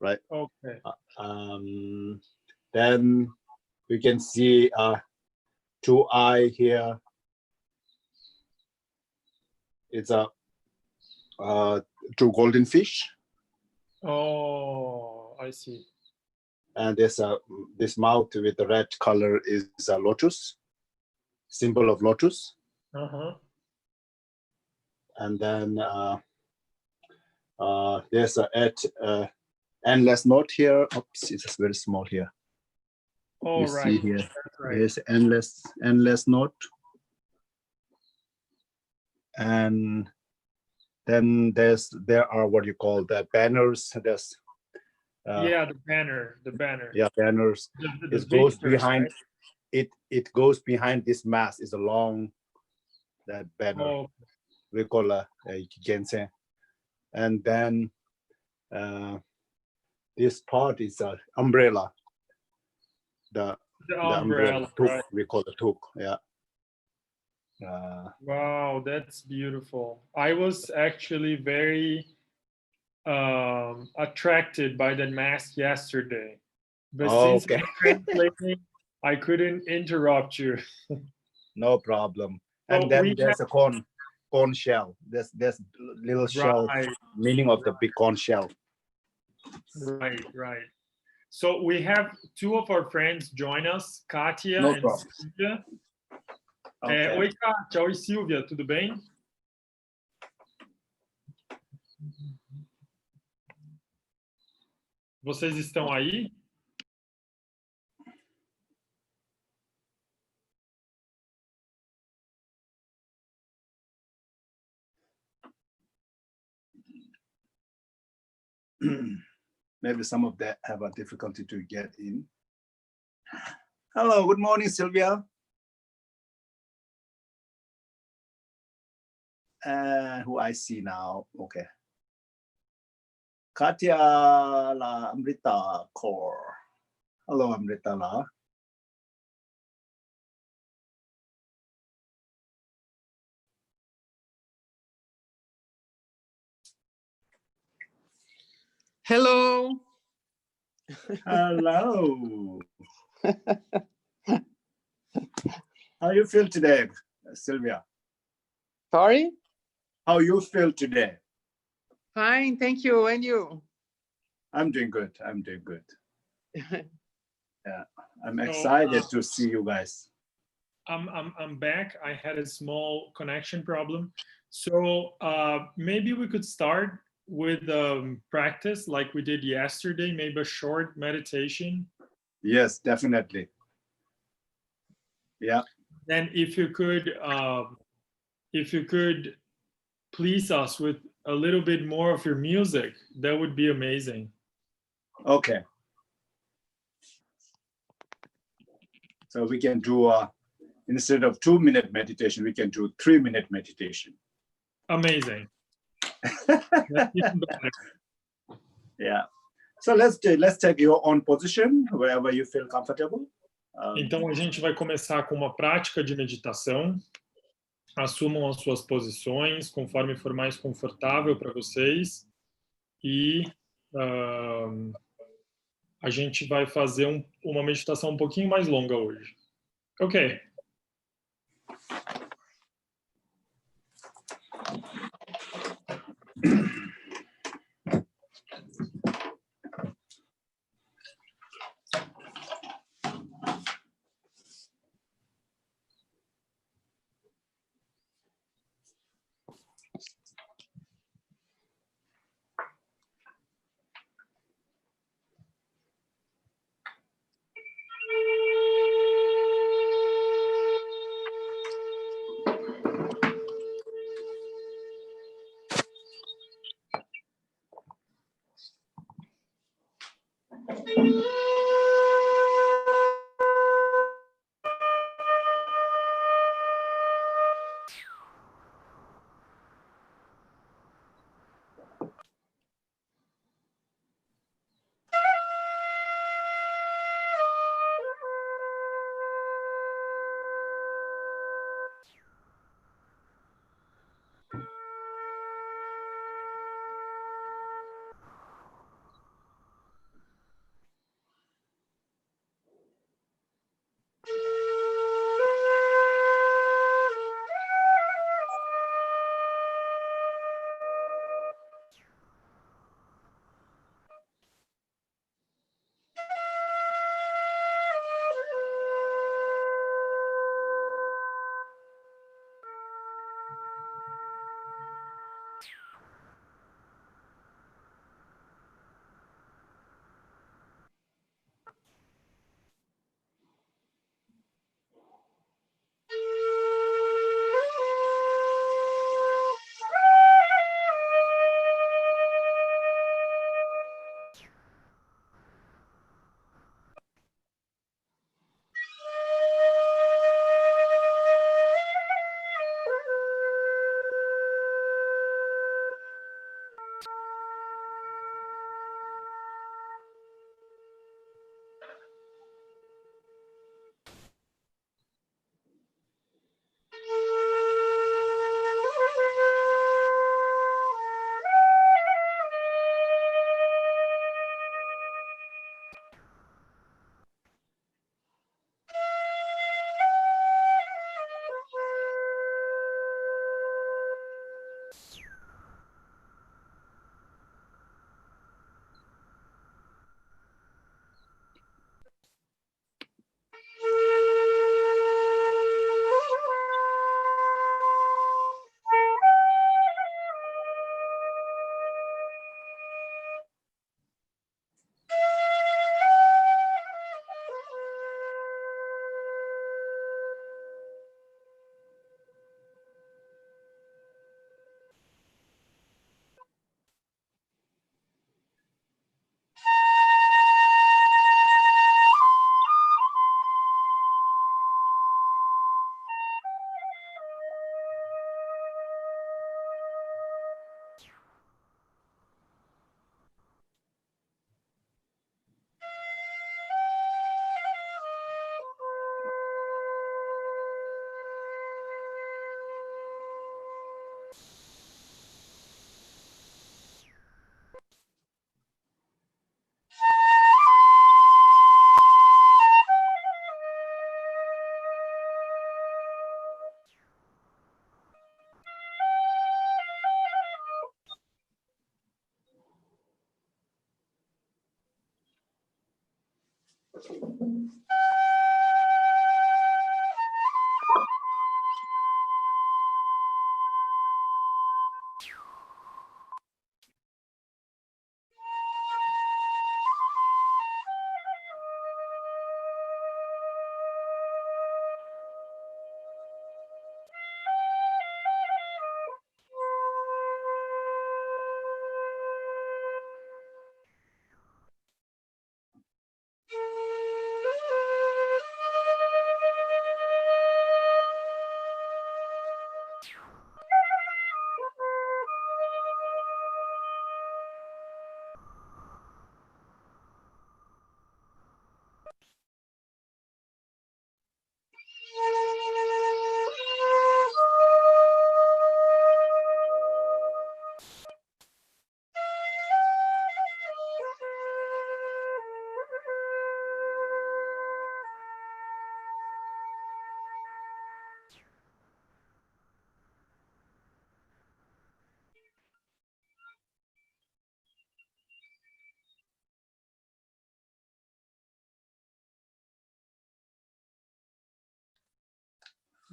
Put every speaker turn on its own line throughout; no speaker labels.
right?
Okay.
Then we can see two eye here. It's a two golden fish.
Oh, I see.
And there's this mouth with the red color is a lotus, symbol of lotus. And then there's a endless note here. Oops, it's very small here.
Oh,
you
right.
see here.
That's right.
There's endless note. And then there are what you call the banners. There's
yeah, the banner.
Yeah, banners. It goes behind. Right? It goes behind this mass. Is a long that banner.
Oh.
We call a gensen. And then this part is an umbrella. The umbrella tuk, right? We call it tuk. Yeah.
Wow, that's beautiful. I was actually very attracted by the mask yesterday, but since I'm translating, I couldn't interrupt you.
No problem. And then there's a corn shell. There's little shell, meaning of the big corn shell.
Right. So we have two of our friends join us, Kátia and Silvia. Oi, Kátia. Oi, Silvia. Tudo bem? Vocês estão aí?
Maybe some of them have a difficulty to get in. Hello, good morning, Sylvia. Who I see now, okay. Kátia la Amrita Kaur. Hello, Amrita la.
Hello.
Hello. How you feel today, Sylvia?
Sorry?
How you feel today?
Fine, thank you. And you?
I'm doing good. Yeah, I'm excited to see you guys.
I'm back. I had a small connection problem. So maybe we could start with practice like we did yesterday, maybe a short meditation.
Yes, definitely. Yeah.
Then if you could please us with a little bit more of your music, that would be amazing.
Okay. So we can do instead of 2-minute meditation, we can do 3-minute meditation.
Amazing.
Yeah. So let's take your own position wherever you feel comfortable.
Então a gente vai começar com uma prática de meditação. Assumam as suas posições conforme for mais confortável para vocês e a gente vai fazer uma meditação um pouquinho mais longa hoje. Ok.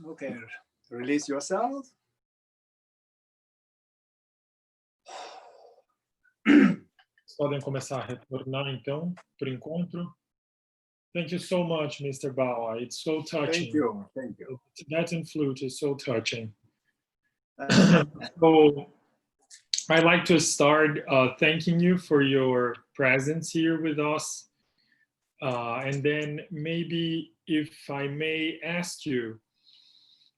Okay, release yourself.
Podem começar a retornar, então, para o encontro. Thank you so much, Mr. Bawa. It's so touching.
Thank you. Thank you.
The Tibetan flute is so touching. So I'd like to start thanking you for your presence here with us. And then maybe if I may ask you,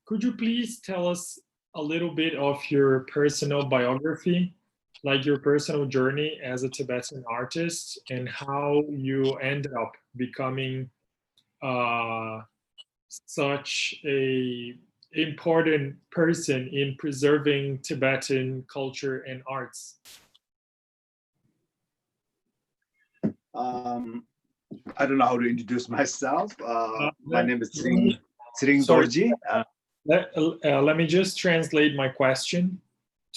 could you please tell us a little bit of your personal biography, like your personal journey as a Tibetan artist and how you ended up becoming such a important person in preserving Tibetan culture and arts?
I don't know how to introduce myself. My name is Tsering Dorjee.
Let me just translate my question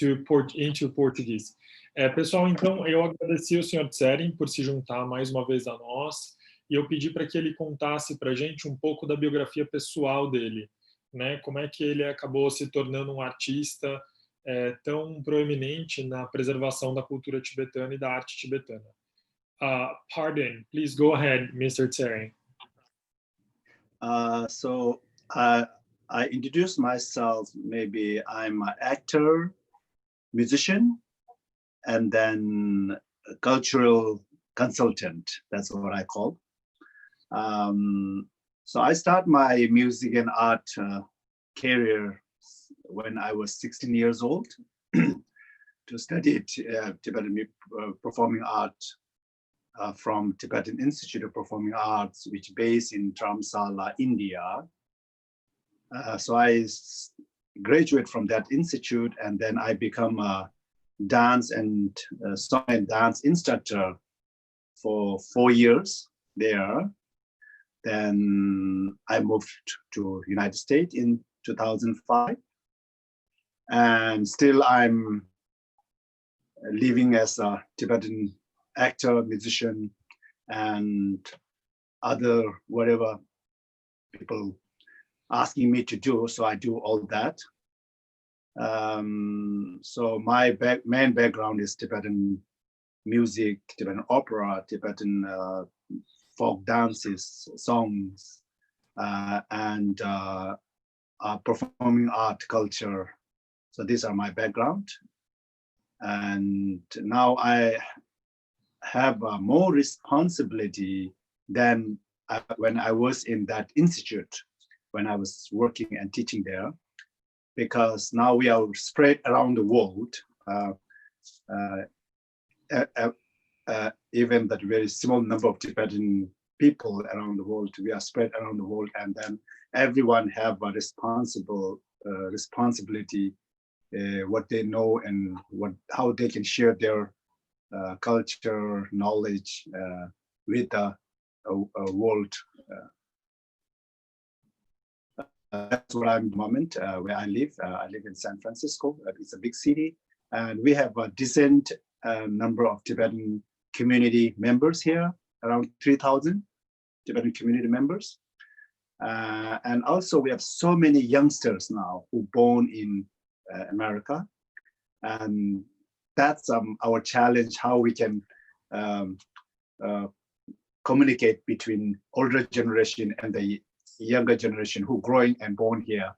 into Portuguese. Pessoal, então, eu agradeci ao Sr. Tsering por se juntar mais uma vez a nós e eu pedi para que ele contasse para a gente um pouco da biografia pessoal dele, né? Como é que ele acabou se tornando um artista tão proeminente na preservação da cultura tibetana e da arte tibetana. Pardon, please go ahead, Mr. Tsering.
So I introduce myself, maybe I'm an actor, musician, and then a cultural consultant. That's what I call. So I start my music and art career when I was 16 years old to study Tibetan performing art from Tibetan Institute of Performing Arts, which is based in Dharamsala, India. So I graduate from that institute, and then I become a dance and song and dance instructor for 4 years there. Then I moved to United States in 2005, and still I'm living as a Tibetan actor, musician, and other whatever people asking me to do, so I do all that. So my main background is Tibetan music, Tibetan opera, Tibetan folk dances, songs, and performing art culture. So these are my background. And now I have more responsibility than when I was in that institute, when I was working and teaching there, because now we are spread around the world, even that very small number of Tibetan people around the world, we are spread around the world, and then everyone have a responsibility, what they know and how they can share their culture, knowledge with the world. That's what I'm at the moment where I live. I live in San Francisco. It's a big city, and we have a decent number of Tibetan community members here, around 3,000. Tibetan community members. And also we have so many youngsters now who born in America. And that's our challenge, how we can communicate between older generation and the younger generation who growing and born here.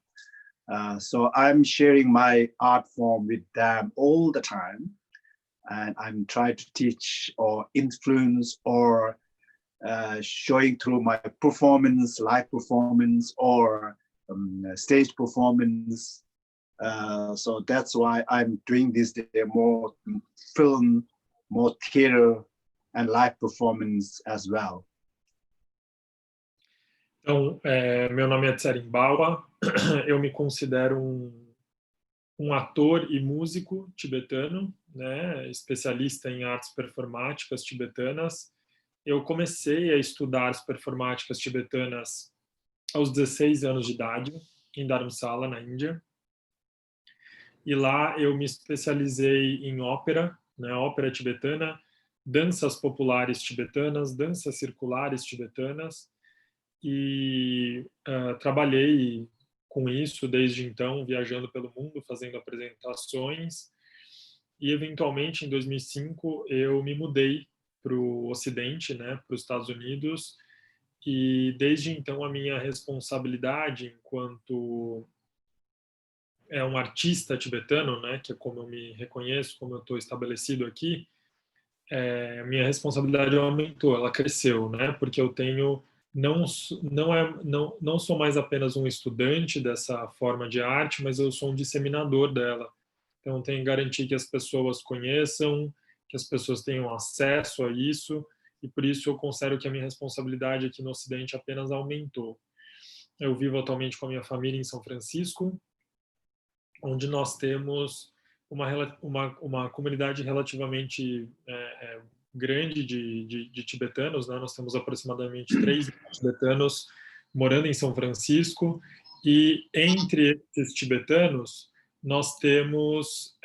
So I'm sharing my art form with them all the time. And I'm trying to teach or influence or showing through my performance, live performance or stage performance. So that's why I'm doing this more film, more theater and live performance as well.
Então, meu nome é Tsering Bawa, eu me considero um ator e músico tibetano, né, especialista em artes performáticas tibetanas. Eu comecei a estudar as performáticas tibetanas aos 16 anos de idade, em Dharamsala, na Índia. E lá eu me especializei em ópera, né, ópera tibetana, danças populares tibetanas, danças circulares tibetanas, e trabalhei com isso desde então, viajando pelo mundo, fazendo apresentações, e eventualmente em 2005 eu me mudei para o Ocidente, né, para os Estados Unidos, e desde então a minha responsabilidade enquanto um artista tibetano, né, que é como eu me reconheço, como eu estou estabelecido aqui, minha responsabilidade aumentou, ela cresceu, né, porque eu tenho não sou mais apenas um estudante dessa forma de arte, mas eu sou um disseminador dela. Então, tenho que garantir que as pessoas conheçam, que as pessoas tenham acesso a isso, e por isso eu considero que a minha responsabilidade aqui no Ocidente apenas aumentou. Eu vivo atualmente com a minha família em São Francisco, onde nós temos uma comunidade relativamente grande de tibetanos, né? Nós temos aproximadamente 3 tibetanos morando em São Francisco, e entre esses tibetanos nós temos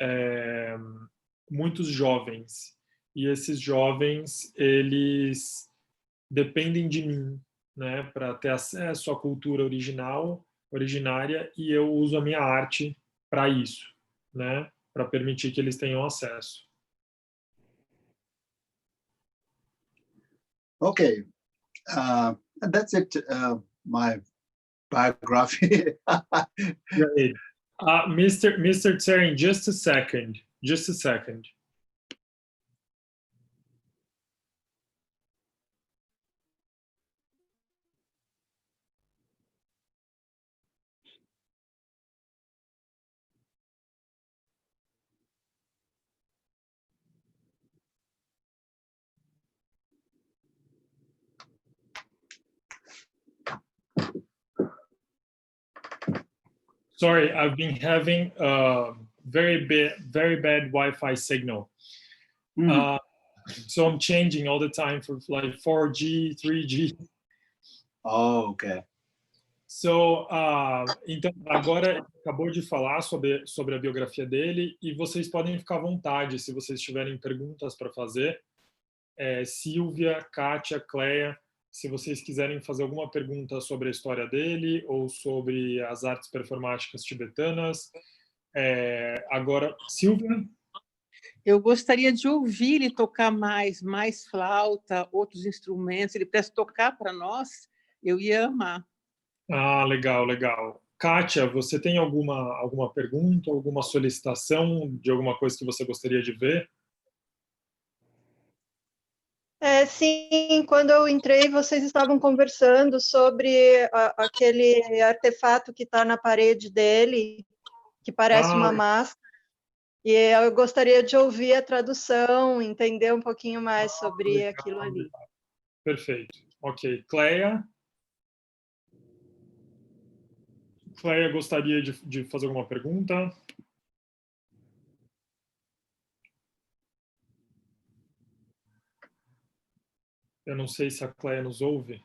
muitos jovens, e esses jovens eles dependem de mim, né, para ter acesso à cultura originária, e eu uso a minha arte para isso, né, para permitir que eles tenham acesso.
Okay, that's it. My biography.
Great. Mr. Tsering, just a second. Sorry, I've been having a very bad Wi-Fi signal. So I'm changing all the time for like 4G, 3G.
Oh, okay.
So, então, agora ele acabou de falar sobre a biografia dele, e vocês podem ficar à vontade se vocês tiverem perguntas para fazer. Silvia, Kátia, Cleia, se vocês quiserem fazer alguma pergunta sobre a história dele ou sobre as artes performáticas tibetanas. Agora, Silvia?
Eu gostaria de ouvir ele tocar mais flauta, outros instrumentos. Se ele pudesse tocar para nós, eu ia amar.
Ah, legal. Kátia, você tem alguma pergunta, alguma solicitação de alguma coisa que você gostaria de ver?
Sim, quando eu entrei, vocês estavam conversando sobre aquele artefato que está na parede dele, que parece uma máscara, e eu gostaria de ouvir a tradução, entender um pouquinho mais sobre aquilo ali.
Perfeito. Ok. Cleia gostaria de fazer alguma pergunta? Eu não sei se a Cleia nos ouve.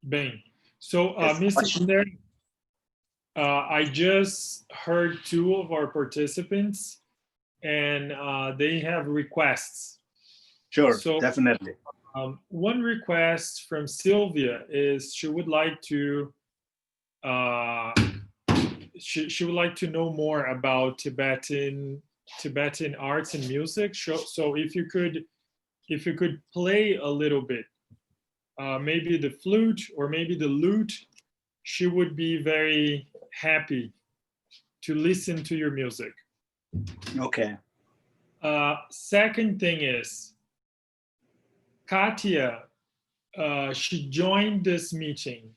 Bem, so Mr. Tsering, I just heard 2 of our participants, and they have requests.
Sure,
So,
definitely.
One request from Sylvia is she would like to she would like to know more about Tibetan arts and music. So if you could play a little bit, maybe the flute or maybe the lute, she would be very happy to listen to your music.
Okay.
Second thing is, Katia, she joined this meeting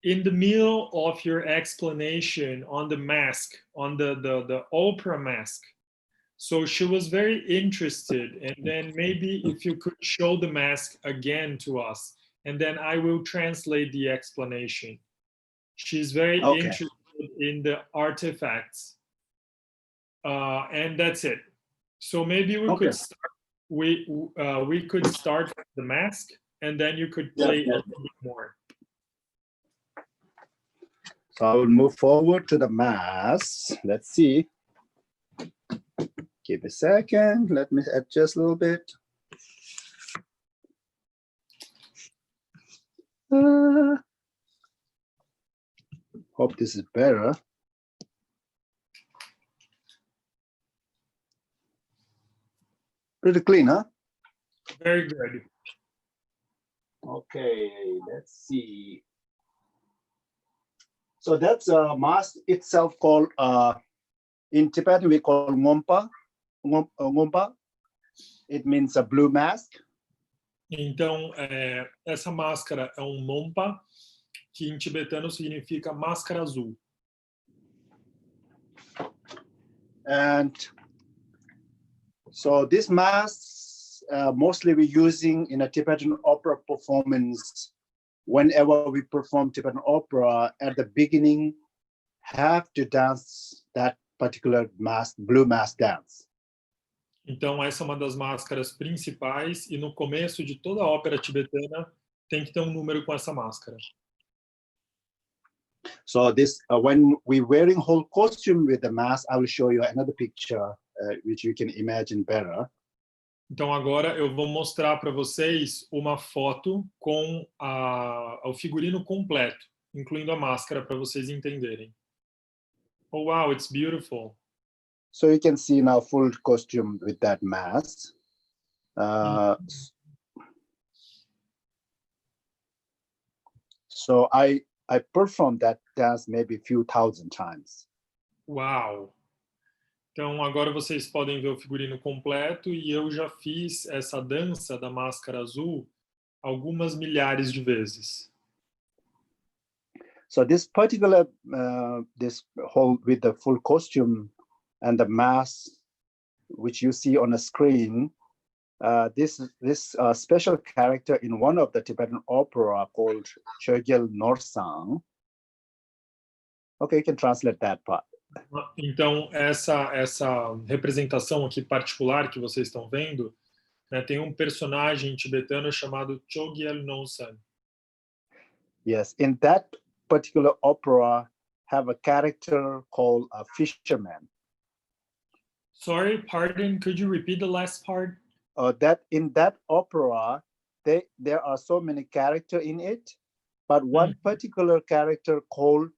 in the middle of your explanation on the mask, on the opera mask. So she was very interested, and then maybe if you could show the mask again to us, and then I will translate the explanation. She's very interested in the artifacts, and that's it. So maybe we could start. We could start with the mask, and then you could play a little bit more.
So I will move forward to the mass. Let's see. Give a second. Let me adjust a little bit. Hope this is better. Pretty clean, huh?
Very good.
Okay, let's see. So that's a mask itself called, in Tibetan we call ngompa. Ngompa. It means a blue mask.
Então, essa máscara é um mompa, que em tibetano significa máscara azul.
And so this mask, mostly we're using in a Tibetan opera performance. Whenever we perform Tibetan opera, at the beginning, have to dance that particular mask, blue mask dance.
Então, essa é uma das máscaras principais, e no começo de toda a ópera tibetana tem que ter um número com essa máscara.
So this, when we're wearing whole costume with the mask, I will show you another picture, which you can imagine better.
Então, agora eu vou mostrar para vocês uma foto com o figurino completo, incluindo a máscara, para vocês entenderem. Oh, wow, it's beautiful.
So you can see now full costume with that mask. So I performed that dance maybe a few thousand times.
Uau! Então agora vocês podem ver o figurino completo, e eu já fiz essa dança da máscara azul algumas milhares de vezes.
So this particular, this whole with the full costume and the mask, which you see on the screen, this special character in one of the Tibetan opera called Chogyal Norsang. Okay, you can translate that part.
Então essa representação aqui particular que vocês estão vendo, né, tem um personagem tibetano chamado Chogyal Norsang.
Yes, in that particular opera, have a character called a fisherman.
Sorry, pardon, could you repeat the last part?
That in that opera, there are so many characters in it, but one particular character called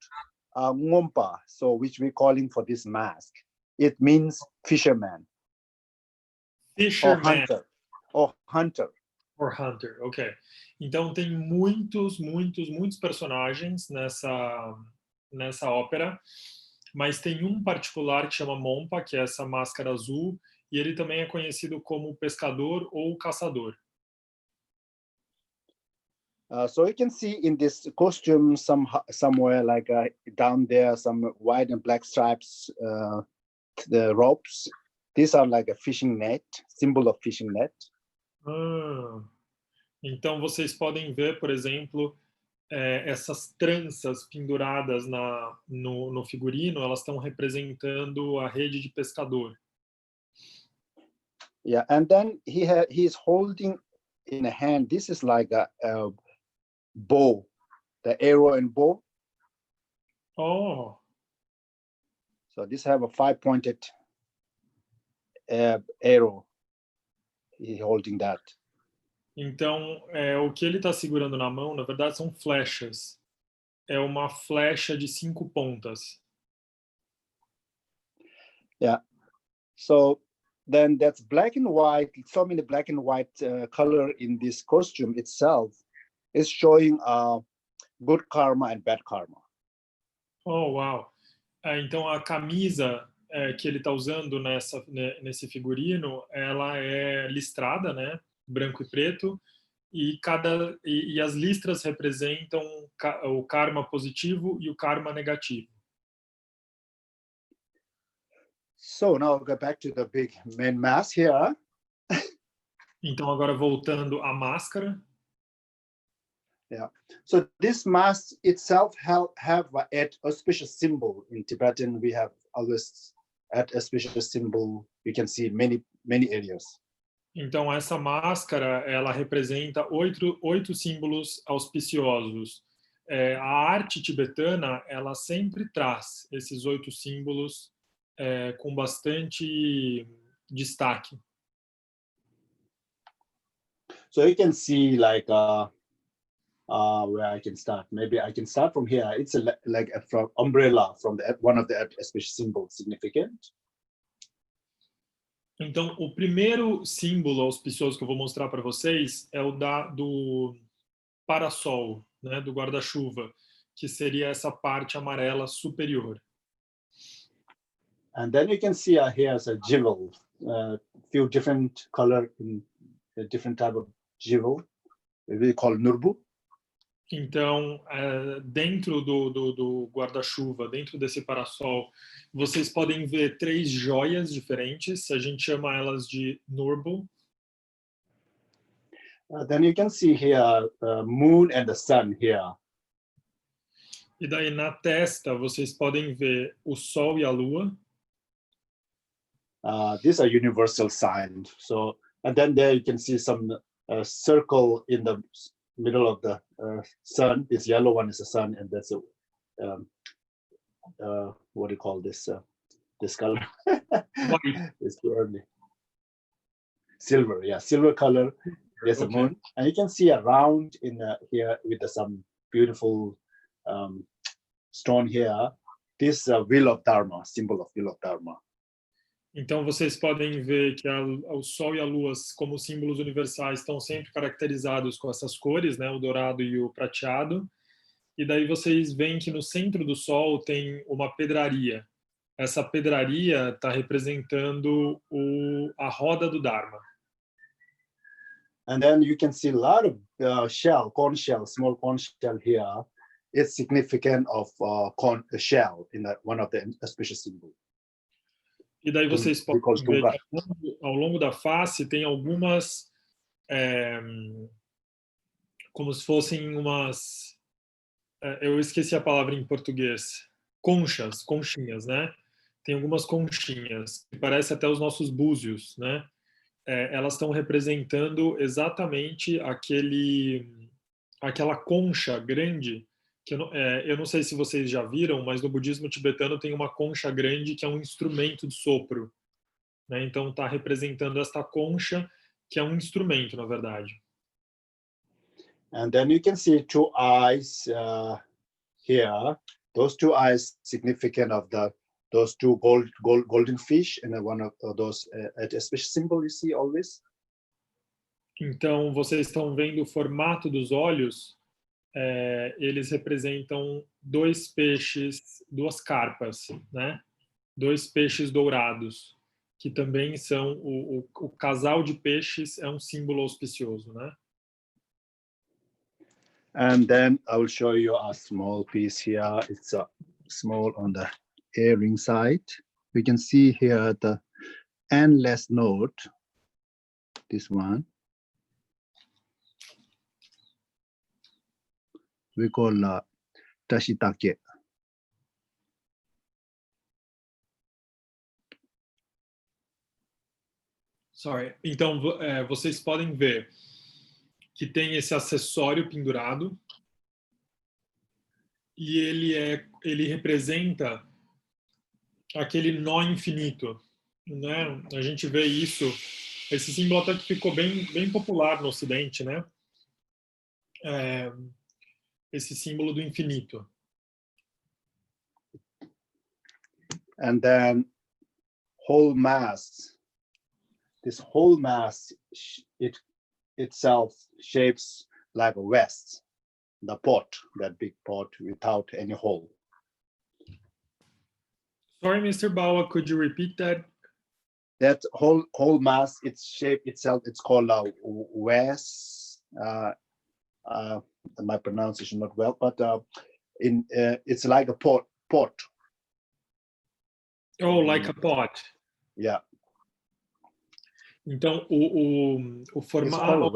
ngompa, so which we're calling for this mask. It means fisherman.
Fisherman.
Or hunter. Or hunter.
Or hunter, ok. Então tem muitos personagens nessa ópera, mas tem um particular que chama Mompa, que é essa máscara azul, e ele também é conhecido como pescador ou caçador.
So you can see in this costume somewhere like down there, some white and black stripes, the ropes. These are like a fishing net, symbol of fishing net.
Então vocês podem ver, por exemplo, essas tranças penduradas no figurino, elas estão representando a rede de pescador.
Yeah, and then he's holding in a hand, this is like a bow, the arrow and bow.
Oh.
So this have a 5-pointed arrow. he holding that.
Então, o que ele está segurando na mão, na verdade, são flechas. É uma flecha de 5 pontas.
Yeah. So then that's black and white. So many black and white color in this costume itself is showing good karma and bad karma.
Oh, uau! Então, a camisa que ele está usando nesse figurino, ela é listrada, né? Branco e preto, e as listras representam o karma positivo e o karma negativo.
So now I'll go back to the big main mask here.
Então, agora voltando à máscara.
Yeah. So this mask itself have a auspicious symbol. In Tibetan, we have always at auspicious symbol. You can see many areas.
Então, essa máscara, ela representa 8 símbolos auspiciosos. A arte tibetana, ela sempre traz esses 8 símbolos com bastante destaque.
So you can see like where I can start. Maybe I can start from here. It's like from umbrella from one of the auspicious symbols, significant.
Então, o primeiro símbolo auspicioso que eu vou mostrar para vocês é o do parasol, né, do guarda-chuva, que seria essa parte amarela superior.
And then you can see here's a jewel, few different color, different type of jewel. We call nurbu.
Então, dentro do guarda-chuva, dentro desse parasol, vocês podem ver 3 joias diferentes. A gente chama elas de nurbu.
Then you can see here the moon and the sun here.
E daí na testa vocês podem ver o sol e a lua.
These are universal signs. So, and then there you can see some circle in the middle of the sun. This yellow one is the sun, and that's what do you call this? This color?
White.
It's too early. Silver, yeah, silver color. There's a moon, and you can see a round in here with some beautiful stone here. This wheel of Dharma, symbol of wheel of Dharma.
Então vocês podem ver que o sol e a lua, como símbolos universais, estão sempre caracterizados com essas cores, né, o dourado e o prateado. E daí vocês veem que no centro do sol tem uma pedraria. Essa pedraria está representando a roda do Dharma.
And then you can see a lot of shell, corn shell, small corn shell here. It's significant of corn shell in one of the auspicious symbols.
E daí vocês podem ver que ao longo da face tem algumas, como se fossem umas, eu esqueci a palavra em português, conchinhas, né? Tem algumas conchinhas, que parecem até os nossos búzios, né? Elas estão representando exatamente aquela concha grande, que eu não sei se vocês já viram, mas no budismo tibetano tem uma concha grande que é um instrumento de sopro, né? Então está representando esta concha, que é um instrumento, na verdade.
And then you can see 2 eyes here. Those 2 eyes significant of those 2 golden fish, and one of those especially symbol you see always.
Então vocês estão vendo o formato dos olhos. Eles representam 2 peixes, 2 carpas, né? 2 peixes dourados, que também são o casal de peixes, é um símbolo auspicioso, né?
And then I will show you a small piece here. It's a small on the earring side. We can see here the endless note, this one. We call Tashitake.
Então, vocês podem ver que tem esse acessório pendurado e ele representa aquele nó infinito, né? A gente vê isso esse símbolo até que ficou bem popular no Ocidente, né? Esse símbolo do infinito.
And then whole mass. This whole mass, it itself shapes like a vase, the pot, that big pot without any hole.
Sorry, Mr. Bawa, could you repeat that?
That whole mass, its shape itself, it's called a vase. My pronunciation not well, but it's like a pot.
Oh, like a pot.
Yeah.
Então, o formato...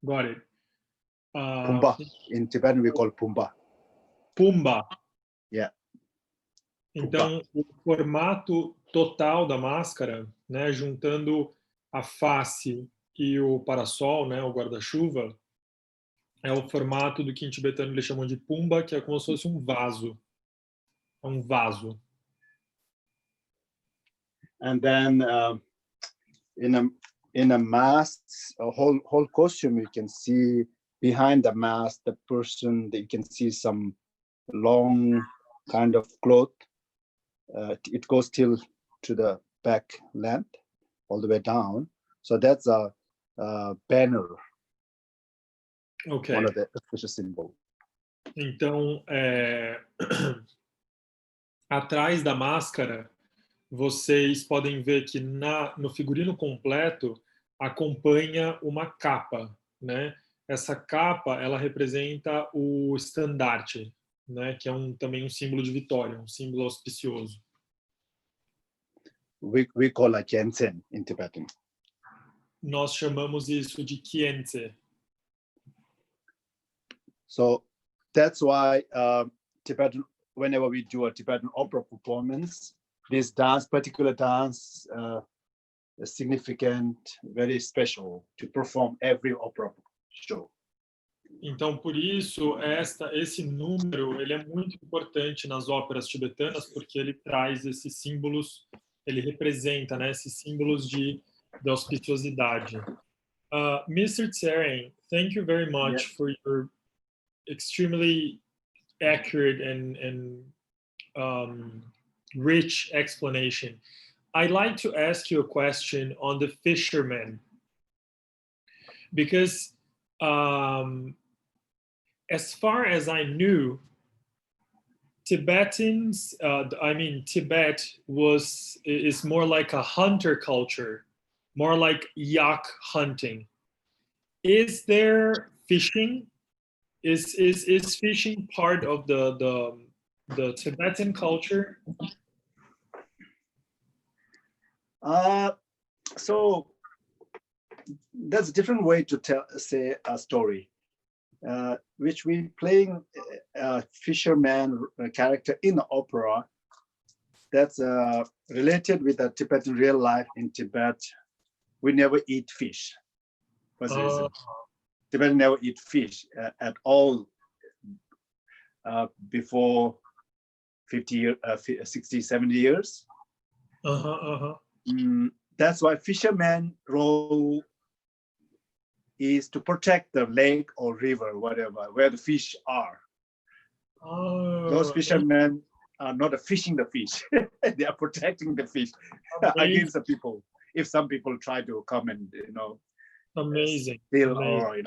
Got it.
Pumba. In Tibetan, we call Pumba.
Pumba.
Yeah.
Então, o formato total da máscara, né, juntando a face e o parasol, né, o guarda-chuva, é o formato do que em tibetano eles chamam de pumba, que é como se fosse um vaso. É um vaso.
And then in a mask, a whole costume, you can see behind the mask, the person, you can see some long kind of cloth. It goes till to the back length, all the way down. So that's a banner.
Okay.
One of the official symbols.
Então, atrás da máscara, vocês podem ver que no figurino completo acompanha uma capa, né? Essa capa, ela representa o estandarte, né? Que é também um símbolo de vitória, um símbolo auspicioso.
We call it Jensen in Tibetan.
Nós chamamos isso de Kientse.
So that's why Tibetan, whenever we do a Tibetan opera performance, this particular dance is significant, very special to perform every opera show.
Então, por isso, esse número ele é muito importante nas óperas tibetanas, porque ele traz esses símbolos, ele representa, né, esses símbolos de auspiciosidade. Mr. Tsering, thank you very much for your extremely accurate and rich explanation. I'd like to ask you a question on the fishermen, because as far as I knew, Tibet is more like a hunter culture, more like yak hunting. Is there fishing? Is fishing part of the Tibetan culture?
So that's a different way to say a story, which we playing a fisherman character in the opera. That's related with the Tibetan real life in Tibet. We never eat fish. Tibetans never eat fish at all before 60, 70 years. That's why fisherman role is to protect the lake or river, whatever, where the fish are. Those fishermen are not fishing the fish. They are protecting the fish against the people. If some people try to come and,
amazing.
Steal or,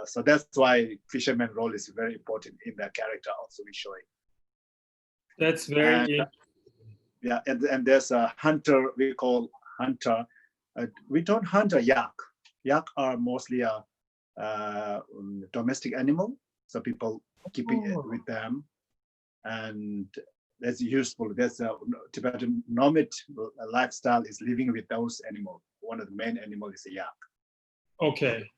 so that's why fisherman role is very important in the character also we show it.
That's very
yeah, and there's a hunter, we call hunter. We don't hunt a yak. Yak are mostly a domestic animal, so people keeping it with them, and that's useful. That's a Tibetan nomad lifestyle is living with those animals. One of the main animals is a yak.
Okay.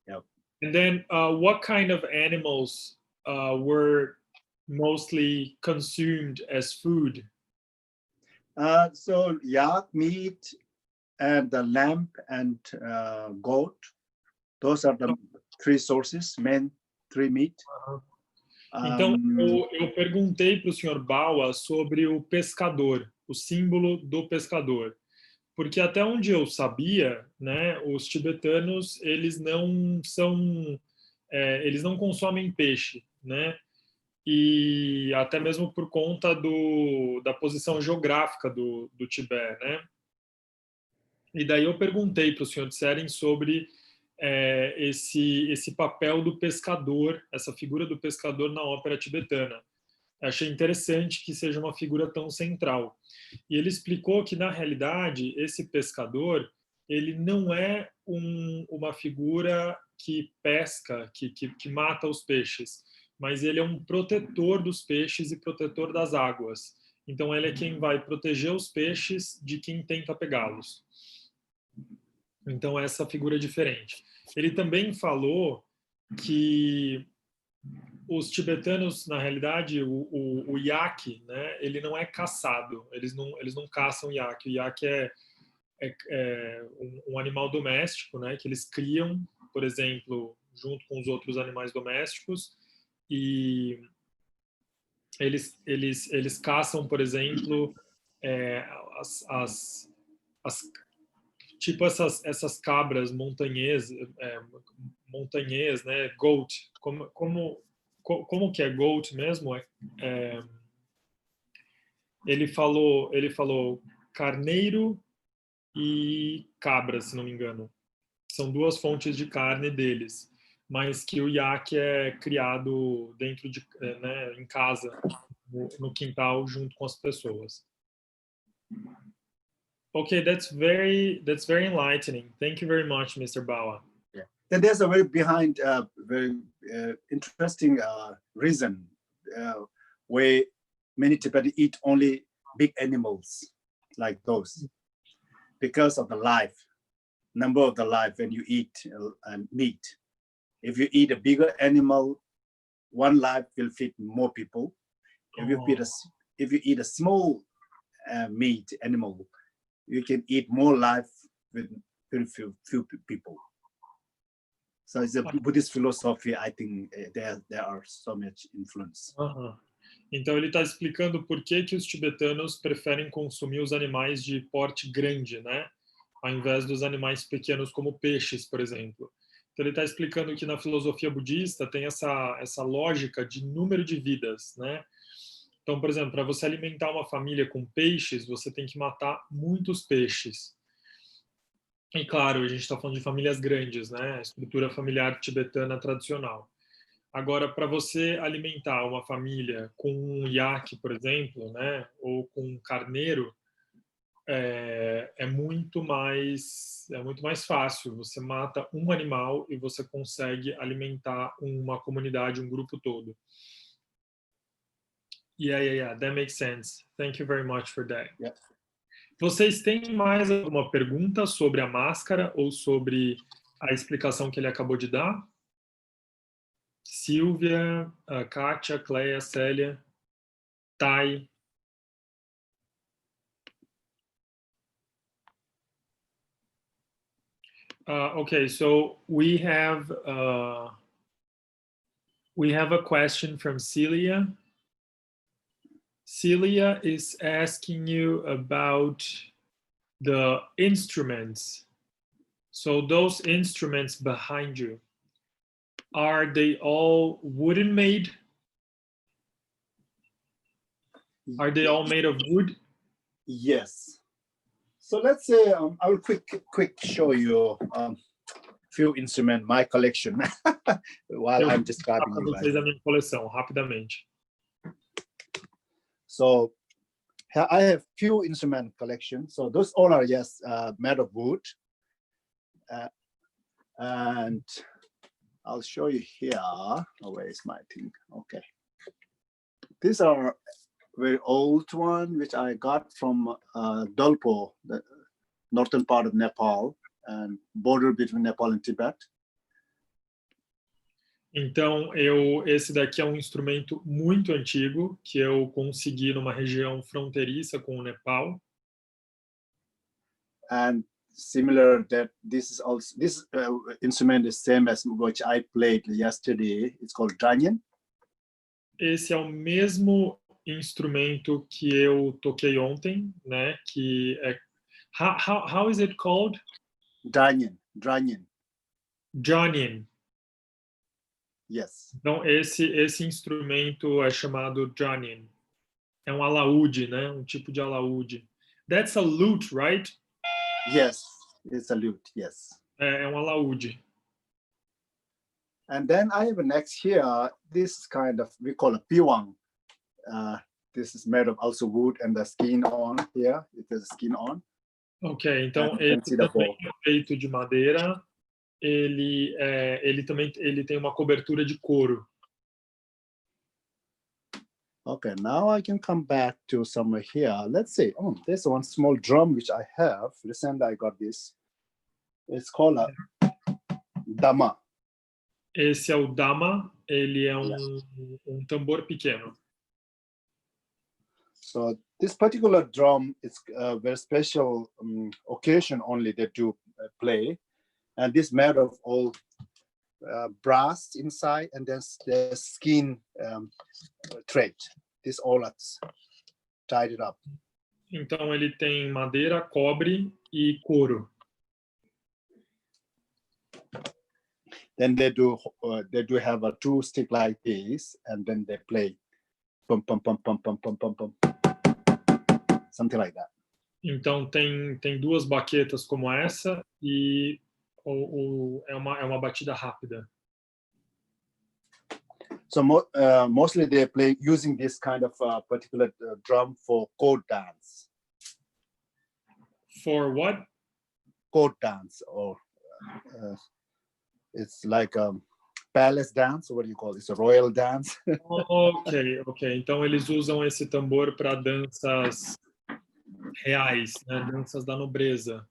Yep.
And then what kind of animals were mostly consumed as food?
So yak meat and the lamb and goat. Those are the three sources, main three meat.
Então, eu perguntei para o Sr. Bawa sobre o pescador, o símbolo do pescador, porque até onde eu sabia, né, os tibetanos, eles não consomem peixe, né? E até mesmo por conta da posição geográfica do Tibete, né? E daí eu perguntei para o senhor Tsering sobre esse papel do pescador, essa figura do pescador na ópera tibetana. Achei interessante que seja uma figura tão central. E ele explicou que, na realidade, esse pescador, ele não é uma figura que pesca, que mata os peixes, mas ele é um protetor dos peixes e protetor das águas. Então, ele é quem vai proteger os peixes de quem tenta pegá-los. Então, essa figura é diferente. Ele também falou que os tibetanos, na realidade, o iaque, né, ele não é caçado. Eles não caçam o iaque. O iaque é um animal doméstico, né, que eles criam, por exemplo, junto com os outros animais domésticos, e eles caçam, por exemplo, tipo essas cabras montanhês, né, goat, como que é goat mesmo? Ele falou carneiro e cabra, se não me engano. São duas fontes de carne deles, mas que o iaque é criado dentro de, né, em casa, no quintal, junto com as pessoas. Okay, that's very enlightening. Thank you very much, Mr. Bawa.
Yeah. Then there's a very interesting reason where many Tibetans eat only big animals like those because of the number of the life when you eat meat. If you eat a bigger animal, one life will feed more people. If you eat a small meat animal, you can eat more life with very few people. So it's a Buddhist philosophy. I think there are so much influence.
Então ele está explicando por que os tibetanos preferem consumir os animais de porte grande, né, ao invés dos animais pequenos como peixes, por exemplo. Então ele está explicando que na filosofia budista tem essa lógica de número de vidas, né? Então, por exemplo, para você alimentar uma família com peixes, você tem que matar muitos peixes. E claro, a gente está falando de famílias grandes, né? A estrutura familiar tibetana tradicional. Agora, para você alimentar uma família com um iaque, por exemplo, né? Ou com um carneiro, é muito mais fácil. Você mata um animal e você consegue alimentar uma comunidade, um grupo todo. Yeah, that makes sense. Thank you very much for that.
Yeah.
Vocês têm mais alguma pergunta sobre a máscara ou sobre a explicação que ele acabou de dar? Silvia, Kátia, Cleia, Célia, Thay. Okay, so we have a question from Celia. Celia is asking you about the instruments. So those instruments behind you, are they all wooden made? Are they all made of wood?
Yes. So let's say I will quick show you few instruments, my collection, while I'm describing you.
Vocês a minha coleção, rapidamente.
So I have few instrument collections. So those all are made of wood. And I'll show you here. Oh, where is my thing? Okay. These are very old one, which I got from Dolpo, the northern part of Nepal, and border between Nepal and Tibet.
Então, esse daqui é um instrumento muito antigo que eu consegui numa região fronteiriça com o Nepal.
And similar that this instrument is same as which I played yesterday. It's called Dranyen.
Esse é o mesmo instrumento que eu toquei ontem, né? Que How is it called?
Dranyen.
Jonin.
Yes.
Então, esse instrumento é chamado jonin. É um alaúde, né? Um tipo de alaúde. That's a lute, right?
Yes, it's a lute, yes.
É um alaúde.
And then I have next here, this kind of, we call a piwang. This is made of also wood and the skin on here. It has skin on.
Ok, então
And
esse
consider
também
for-
é feito de madeira. Ele também tem uma cobertura de couro.
Okay, now I can come back to somewhere here. Let's see. Oh, there's one small drum which I have. Recently I got this. It's called a dama.
Esse é o dama. Ele é um tambor pequeno.
So this particular drum is a very special occasion only that you play. And this made of all brass inside, and then the skin thread. This all that's tied it up.
Então ele tem madeira, cobre e couro.
Then they do have a two stick like this, and then they play pum pum pum pum pum pum pum pum, something like that.
Então tem duas baquetas como essa e é uma batida rápida.
So mostly they play using this kind of particular drum for court dance.
For what?
Court dance, or it's like a palace dance. What do you call it? It's a royal dance.
Ok. Então eles usam esse tambor para danças reais, né? Danças da nobreza.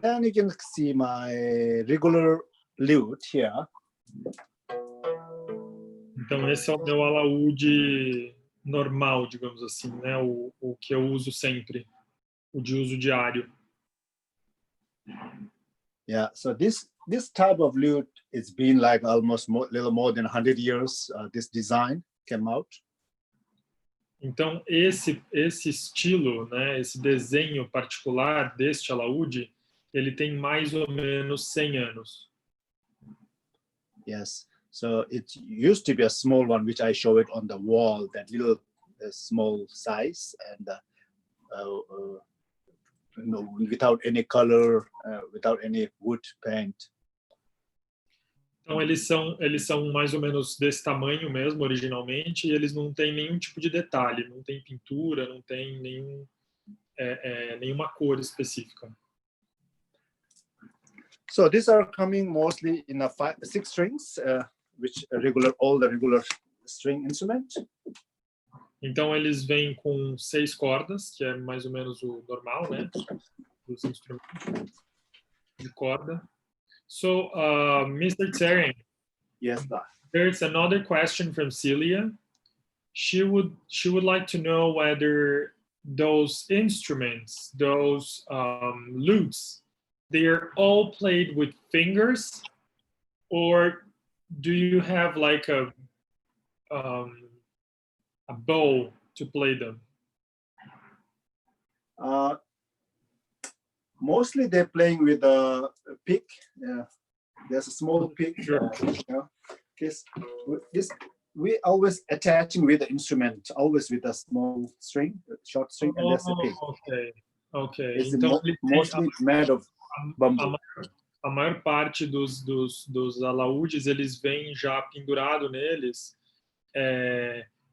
Then you can see my regular lute here.
Então esse é o meu alaúde normal, digamos assim, né? O que eu uso sempre, o de uso diário.
Yeah, so this type of lute, it's been like almost little more than 100 years. This design came out.
Então esse estilo, né? Esse desenho particular deste alaúde, ele tem mais ou menos 100 anos.
Yes, so it used to be a small one, which I show it on the wall, that little small size, and without any color, without any wood paint.
Então eles são mais ou menos desse tamanho mesmo originalmente, e eles não têm nenhum tipo de detalhe, não tem pintura, não tem nenhuma cor específica.
So these are coming mostly in 6 strings, which all the regular string instrument.
Então eles vêm com 6 cordas, que é mais ou menos o normal, né, dos instrumentos de corda. So, Mr. Tsering,
Yes, sir.
there's another question from Celia. She would like to know whether those instruments, those lutes, they're all played with fingers, or do you have like a bow to play them?
Mostly they're playing with a pick. There's a small pick.
Sure.
This we always attaching with the instrument, always with a small string, short string, and there's a pick.
Ok.
It's
Então
mostly made of bamboo.
A maior parte dos alaúdes, eles vêm já pendurado neles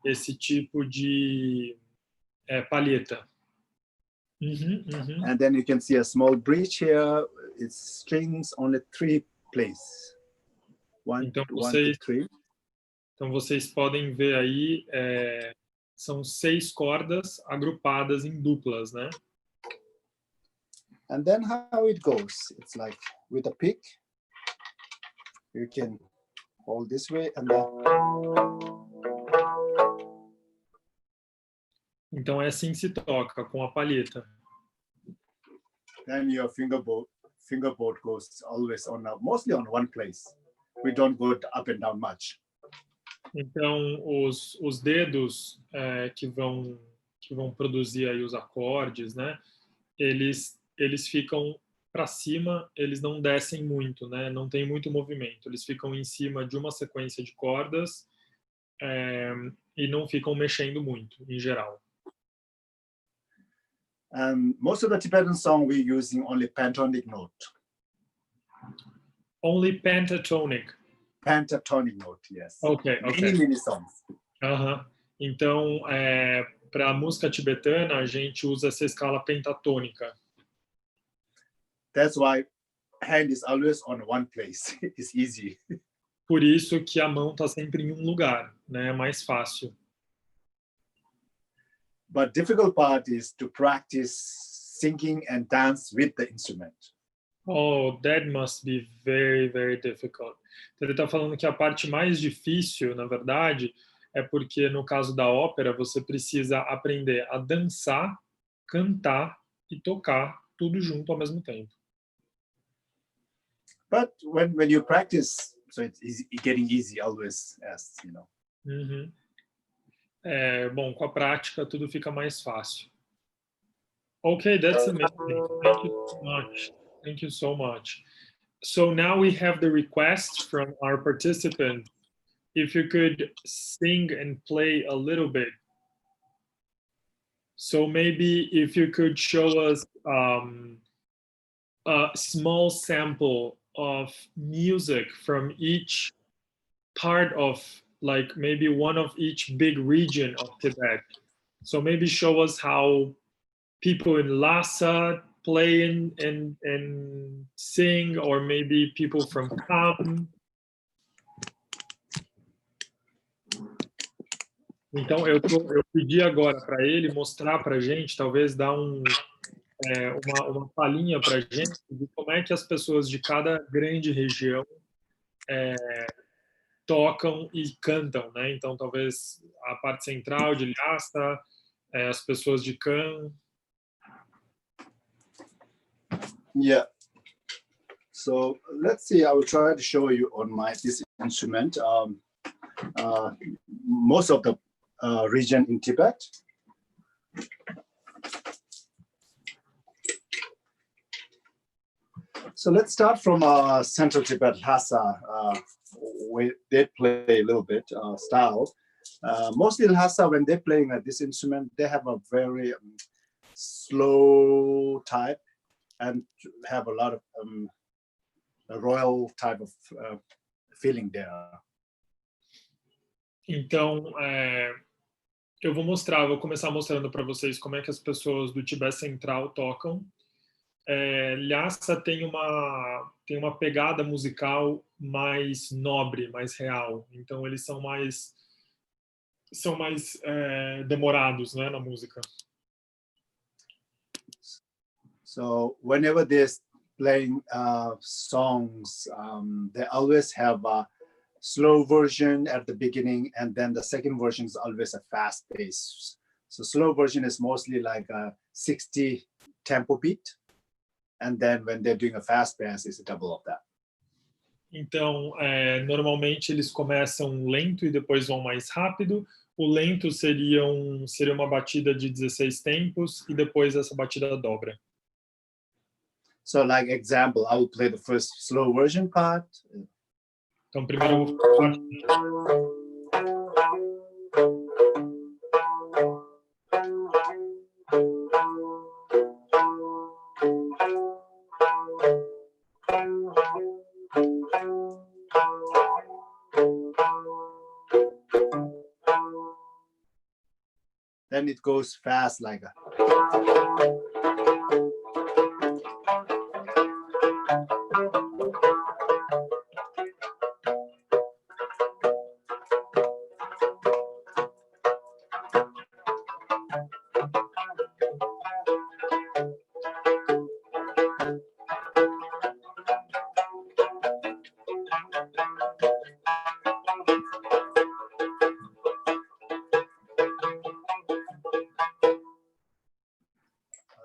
esse tipo de palheta.
And then you can see a small bridge here. It's strings only 3 places. One,
Então,
1 to 3.
Então vocês podem ver aí, são 6 cordas agrupadas em duplas, né?
And then how it goes, it's like with a pick, you can hold this way and then.
Então é assim que se toca, com a palheta.
Then your fingerboard goes always mostly on one place. We don't go up and down much.
Então os dedos que que vão produzir aí os acordes, né? Eles ficam para cima, eles não descem muito, né? Não tem muito movimento. Eles ficam em cima de uma sequência de cordas e não ficam mexendo muito, em geral.
Most of the Tibetan song we're using only pentatonic note.
Only pentatonic.
Pentatonic note, yes.
Okay.
Many songs.
Então, para a música tibetana, a gente usa essa escala pentatônica.
That's why hand is always on one place. It's easy.
Por isso que a mão está sempre em um lugar, né? É mais fácil.
But difficult part is to practice singing and dance with the instrument.
Oh, that must be very, very difficult. Então, ele está falando que a parte mais difícil, na verdade, é porque no caso da ópera você precisa aprender a dançar, cantar e tocar tudo junto ao mesmo tempo.
But when you practice, so it's getting easy always, as you know.
Uhum. Bom, com a prática tudo fica mais fácil. Okay, that's amazing. Thank you so much. Thank you so much. So now we have the request from our participant. If you could sing and play a little bit. So maybe if you could show us a small sample of music from each part of, like maybe one of each big region of Tibet. So maybe show us how people in Lhasa play and sing, or maybe people from Kham. Então eu pedi agora para ele mostrar para a gente, talvez dar uma palhinha para a gente de como é que as pessoas de cada grande região tocam e cantam, né? Então talvez a parte central de Lhasa, as pessoas de Kham.
Yeah. So let's see. I will try to show you on this instrument. Most of the region in Tibet. So let's start from Central Tibet, Lhasa, where they play a little bit style. Mostly Lhasa, when they're playing this instrument, they have a very slow type and have a lot of a royal type of feeling there.
Então, eu vou começar mostrando para vocês como é que as pessoas do Tibete Central tocam. Lhasa tem uma pegada musical mais nobre, mais real. Então, eles são mais demorados, né, na música.
So whenever they're playing songs, they always have a slow version at the beginning, and then the second version is always a fast pace. So slow version is mostly like a 60 tempo beat, and then when they're doing a fast pace, it's a double of that.
Então, normalmente eles começam lento e depois vão mais rápido. O lento seria uma batida de 16 tempos e depois essa batida dobra.
So like example, I will play the first slow version part.
Então, primeiro eu vou
Then it goes fast like a.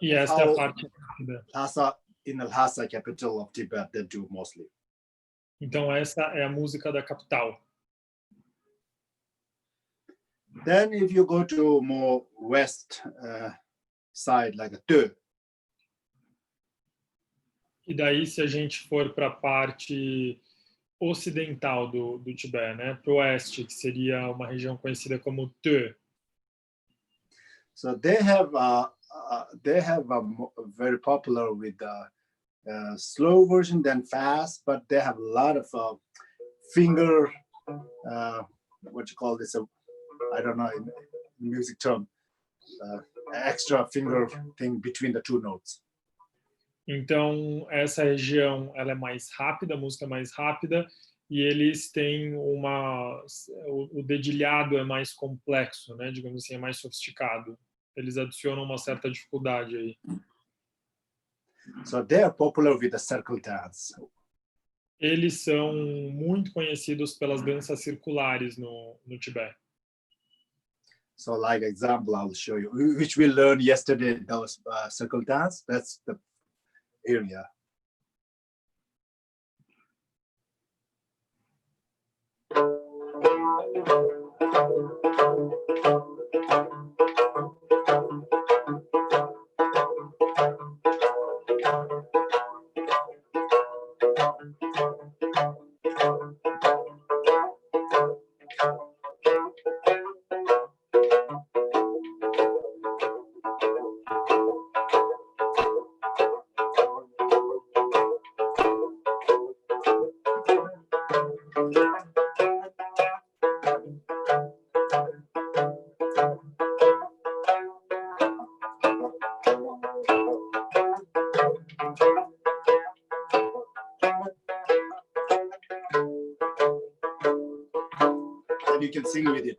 E essa é a parte rápida.
Lhasa, in the Lhasa capital of Tibet, they do mostly.
Então essa é a música da capital.
Then if you go to more west side, like a Dois,
E daí, se a gente for para a parte ocidental do Tibete, né, para o oeste, que seria uma região conhecida como Dois.
so they have a very popular with the slow version, then fast, but they have a lot of finger, what you call this? I don't know in music term, extra finger thing between the two notes.
Então, essa região ela é mais rápida, a música é mais rápida, e eles têm o dedilhado é mais complexo, né? Digamos assim, é mais sofisticado. Eles adicionam uma certa dificuldade aí.
So they are popular with the circle dance.
Eles são muito conhecidos pelas danças circulares no Tibete.
So like example, I'll show you, which we learned yesterday, those circle dance, that's the area. You can sing with it.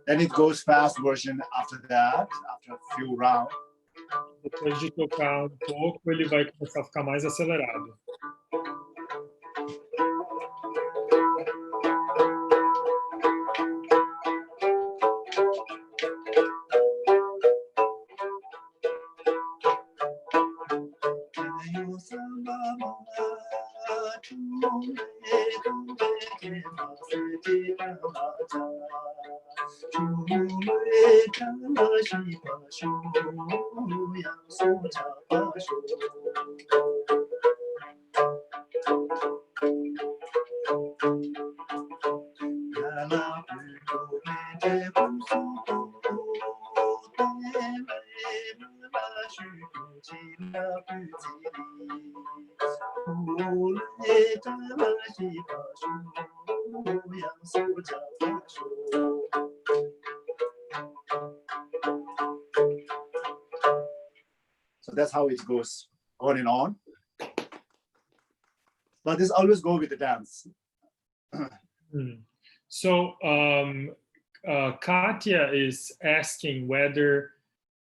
Then it goes fast version after that, after a few rounds.
Depois de tocar um pouco, ele vai começar a ficar mais acelerado.
So that's how it goes on and on. But this always go with the dance.
So Katya is asking whether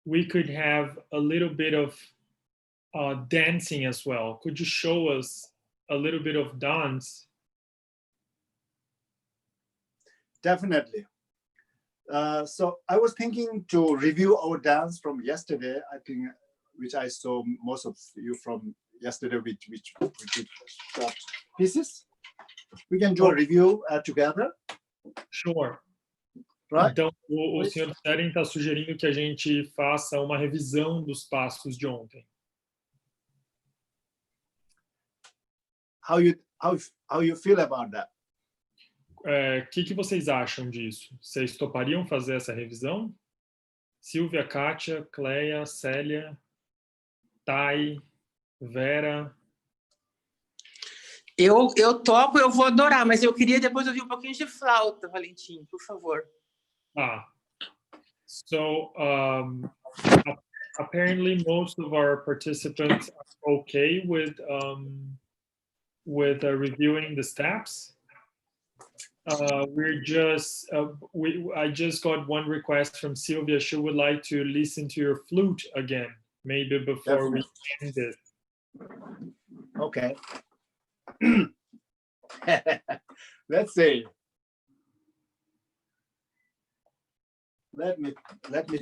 we could have a little bit of dancing as well. Could you show us a little bit of dance?
Definitely. So I was thinking to review our dance from yesterday, I think, which I saw most of you from yesterday, which we did short pieces. We can do a review together.
Sure.
Right?
Então, o Sr. Tsering está sugerindo que a gente faça uma revisão dos passos de ontem.
How you feel about that?
Que vocês acham disso? Vocês topariam fazer essa revisão? Silvia, Kátia, Cleia, Célia, Thay, Vera.
Eu topo, eu vou adorar, mas eu queria depois ouvir um pouquinho de flauta, Valentim, por favor.
So apparently most of our participants are okay with reviewing the steps. I just got one request from Sylvia. She would like to listen to your flute again, maybe before we end it.
Okay. Let's see. Let me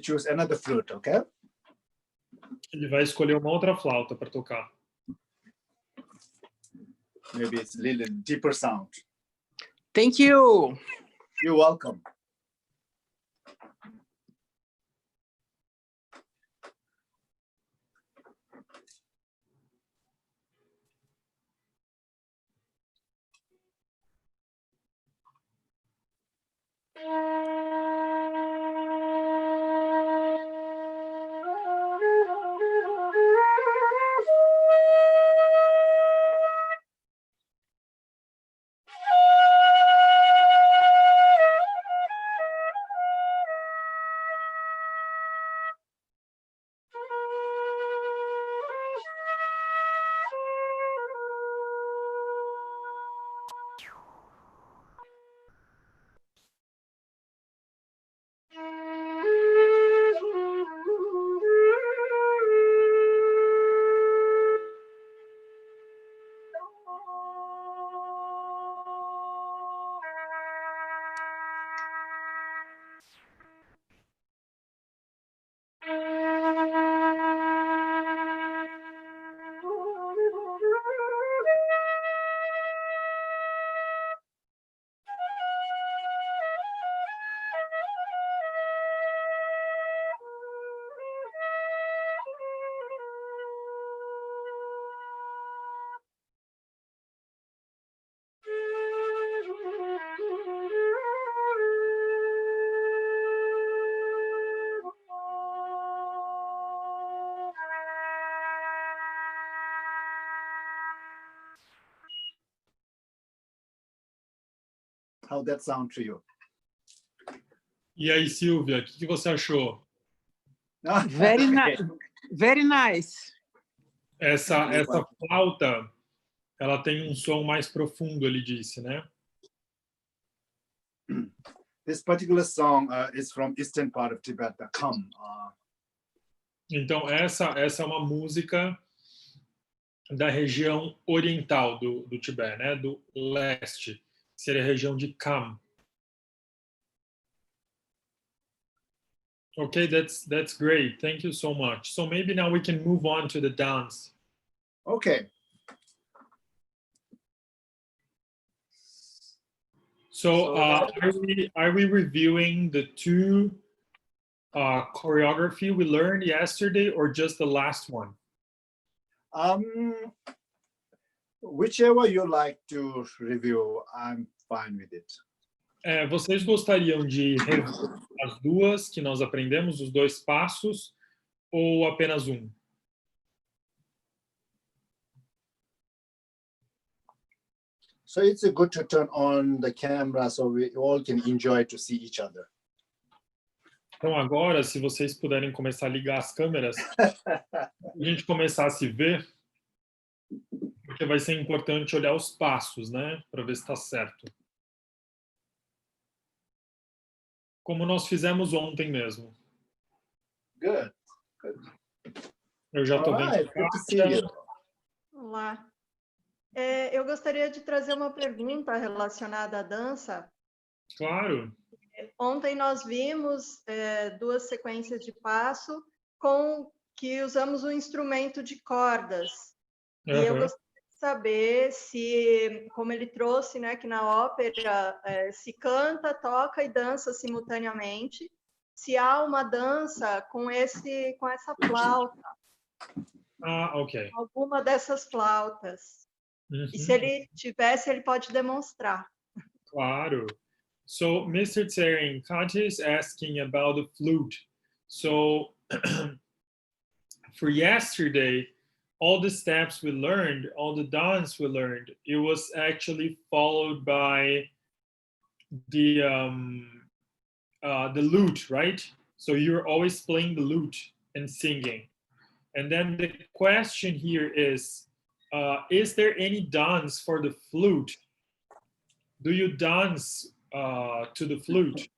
choose another flute, okay?
Ele vai escolher uma outra flauta para tocar.
Maybe it's a little deeper sound.
Thank you.
You're welcome. How that sound to you?
E aí, Silvia, o que você achou?
Very nice. Very nice.
Essa flauta, ela tem um som mais profundo, ele disse, né?
This particular song is from eastern part of Tibet, the Kham.
Então, essa é uma música da região oriental do Tibete, né? Do leste. Seria a região de Kham. Okay, that's great. Thank you so much. So maybe now we can move on to the dance.
Okay.
So are we reviewing the two choreography we learned yesterday, or just the last one?
Whichever you like to review, I'm fine with it.
Vocês gostariam de rever as duas que nós aprendemos, os dois passos, ou apenas um?
So it's good to turn on the camera so we all can enjoy to see each other.
Então agora, se vocês puderem começar a ligar as câmeras, a gente começar a se ver, porque vai ser importante olhar os passos, né? Para ver se está certo. Como nós fizemos ontem mesmo.
Good. Good.
Eu já estou vendo.
Good to see you.
Olá. Eu gostaria de trazer uma pergunta relacionada à dança.
Claro.
Ontem nós vimos duas sequências de passo com que usamos um instrumento de cordas. E eu gostaria de saber se, como ele trouxe, né, que na ópera se canta, toca e dança simultaneamente, se há uma dança com essa flauta.
Ok.
Alguma dessas flautas. E se ele tivesse, ele pode demonstrar.
Claro. So, Mr. Tsering, Katya is asking about the flute. So, for yesterday, all the steps we learned, all the dance we learned, it was actually followed by the lute, right? So you're always playing the lute and singing. And then the question here is there any dance for the flute? Do you dance to the flute?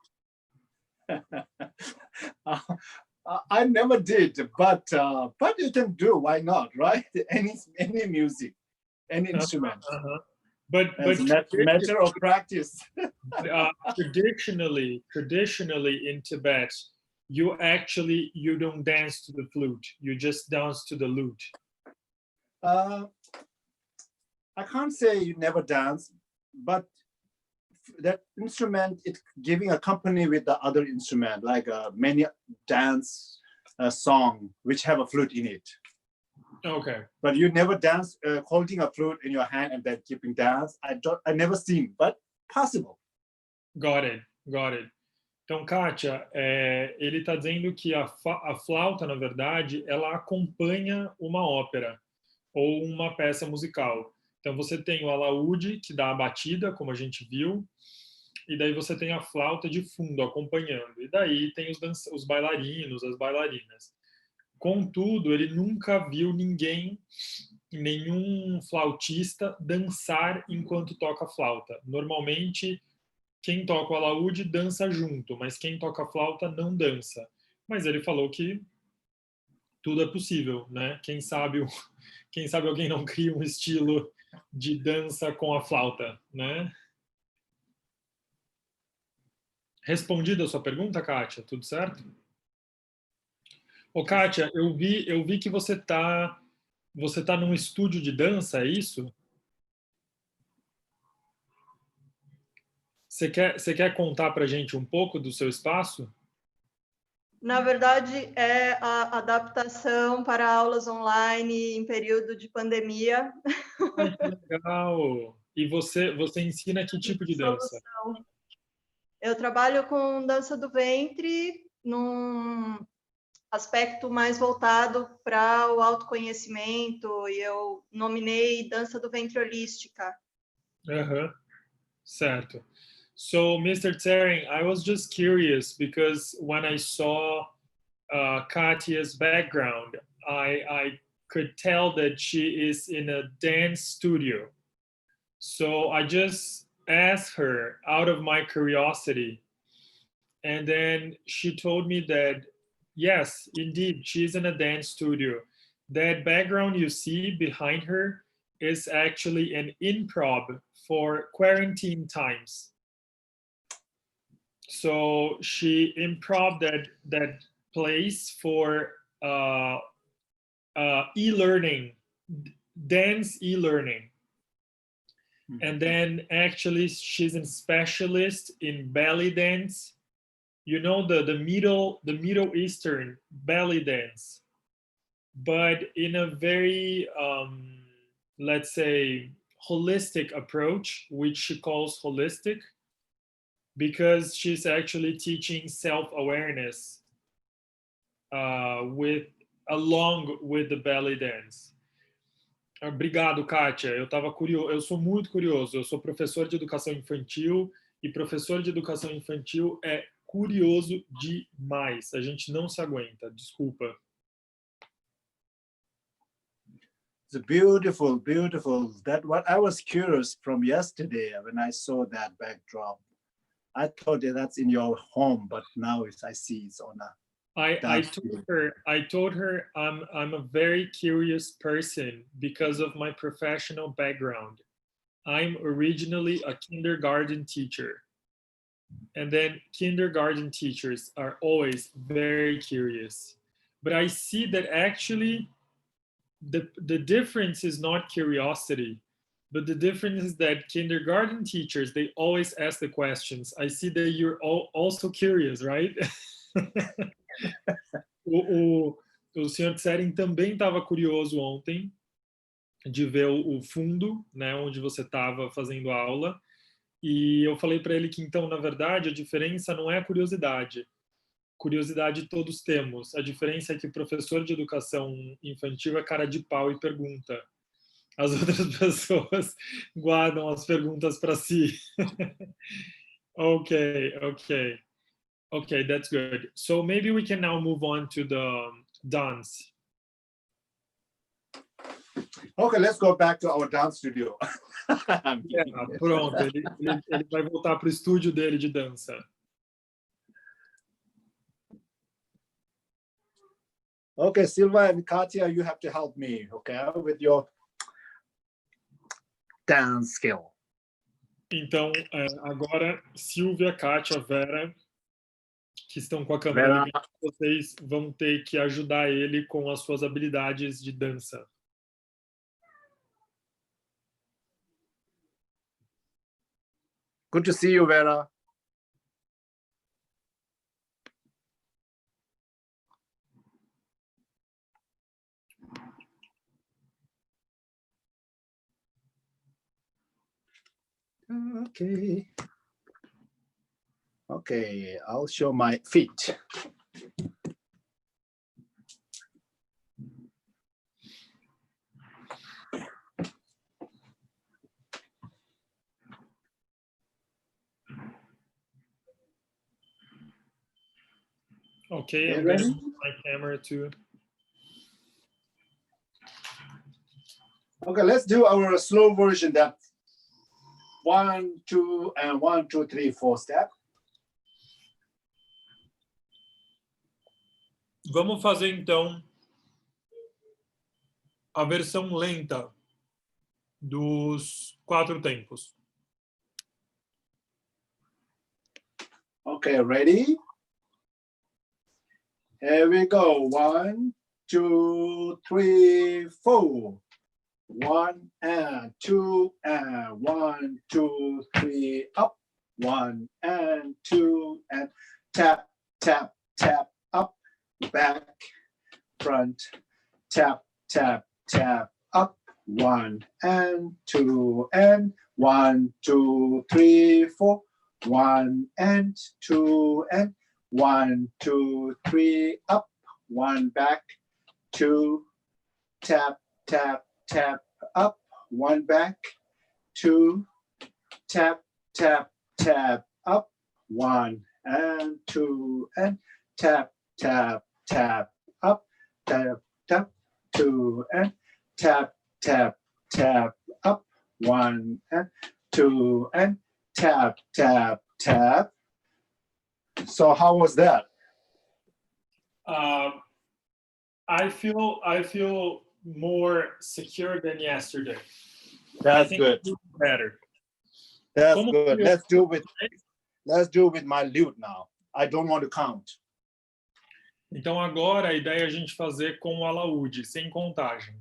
I never did, but you can do. Why not, right? Any music, any instrument.
But
matter of practice.
Traditionally in Tibet, you don't dance to the flute. You just dance to the lute.
I can't say you never dance, but that instrument, it's giving a company with the other instrument, like many dance song which have a flute in it.
Okay.
But you never dance holding a flute in your hand and then keeping dance. I never seen, but possible.
Got it. Então, Kátia, ele está dizendo que a flauta, na verdade, ela acompanha uma ópera ou uma peça musical. Então, você tem o alaúde, que dá a batida, como a gente viu, e daí você tem a flauta de fundo acompanhando. E daí tem os bailarinos, as bailarinas. Contudo, ele nunca viu nenhum flautista dançar enquanto toca flauta. Normalmente, quem toca o alaúde dança junto, mas quem toca flauta não dança. Mas ele falou que tudo é possível, né? Quem sabe alguém não cria um estilo de dança com a flauta, né? Respondida a sua pergunta, Kátia? Tudo certo? Ô, Kátia, eu vi que você tá num estúdio de dança, é isso? Você quer contar pra gente um pouco do seu espaço?
Na verdade, é a adaptação para aulas online em período de pandemia.
Ai, que legal! E você ensina que tipo de dança?
Eu trabalho com dança do ventre, num aspecto mais voltado para o autoconhecimento, e eu nominei dança do ventre holística.
Certo. So, Mr. Tsering, I was just curious because when I saw Katya's background, I could tell that she is in a dance studio. So I just asked her out of my curiosity. And then she told me that, yes, indeed, she's in a dance studio. That background you see behind her is actually an improv for quarantine times. So she improv that place for e-learning, dance e-learning. Mm-hmm. And then actually she's a specialist in belly dance. You know, the Middle Eastern belly dance, but in a very, let's say, holistic approach, which she calls holistic, because she's actually teaching self-awareness along with the belly dance. Obrigado, Kátia. Eu sou muito curioso. Eu sou professor de educação infantil e professor de educação infantil é curioso demais. A gente não se aguenta. Desculpa.
It's beautiful, beautiful. That what I was curious from yesterday when I saw that backdrop. I thought that's in your home, but now I see it's on a.
I told her I'm a very curious person because of my professional background. I'm originally a kindergarten teacher. And then kindergarten teachers are always very curious. But I see that actually the difference is not curiosity, but the difference is that kindergarten teachers, they always ask the questions. I see that you're also curious, right? o senhor Tsering também estava curioso ontem de ver o fundo, né, onde você estava fazendo a aula. E eu falei para ele que, então, na verdade, a diferença não é a curiosidade. Curiosidade todos temos. A diferença é que o professor de educação infantil é cara de pau e pergunta. As outras pessoas guardam as perguntas para si. Okay, that's good. So maybe we can now move on to dance.
Okay, let's go back to our dance studio.
Pronto, ele vai voltar para o estúdio dele de dança.
Okay, Silva and Katya, you have to help me, okay, with your dance skill.
Então, agora, Silvia, Kátia, Vera, que estão com a câmera ligada, vocês vão ter que ajudar ele com as suas habilidades de dança.
Good to see you, Vera. Okay. Okay, I'll show my feet.
Okay, I'm going to use my camera too.
Okay, let's do our slow version. That 1, 2, and 1, 2, 3, 4 step.
Vamos fazer então a versão lenta dos 4 tempos.
Okay, ready? Here we go. 1, 2, 3, 4. 1 and 2 and 1, 2, 3, up. 1 and 2 and tap, tap, tap, up, back, front, tap, tap, tap, up. 1 and 2 and 1, 2, 3, 4. 1 and 2 and 1, 2, 3, up. 1 back, 2, tap, tap, tap, up. 1 back, 2, tap, tap, tap, up. 1 and 2 and tap, tap, tap, up. Tap, tap, 2 and tap, tap, tap, up. 1 and 2 and tap, tap, tap. So how was that?
I feel more secure than yesterday.
That's good.
Better.
That's good. Let's do with my lute now. I don't want to count.
Então agora a ideia é a gente fazer com o alaúde, sem contagem.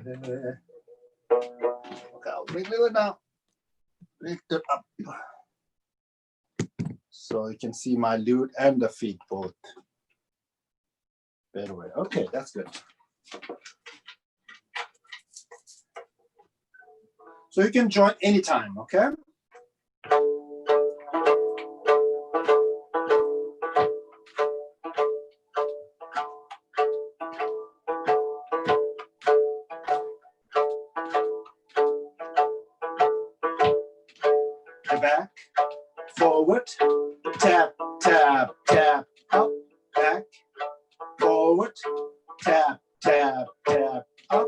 Okay, I'll bring it now. Lift it up. So you can see my lute and the feet both. Better way. Okay, that's good. So you can join anytime, okay? Back, forward, tap, tap, tap, up, back, forward, tap, tap, tap, up.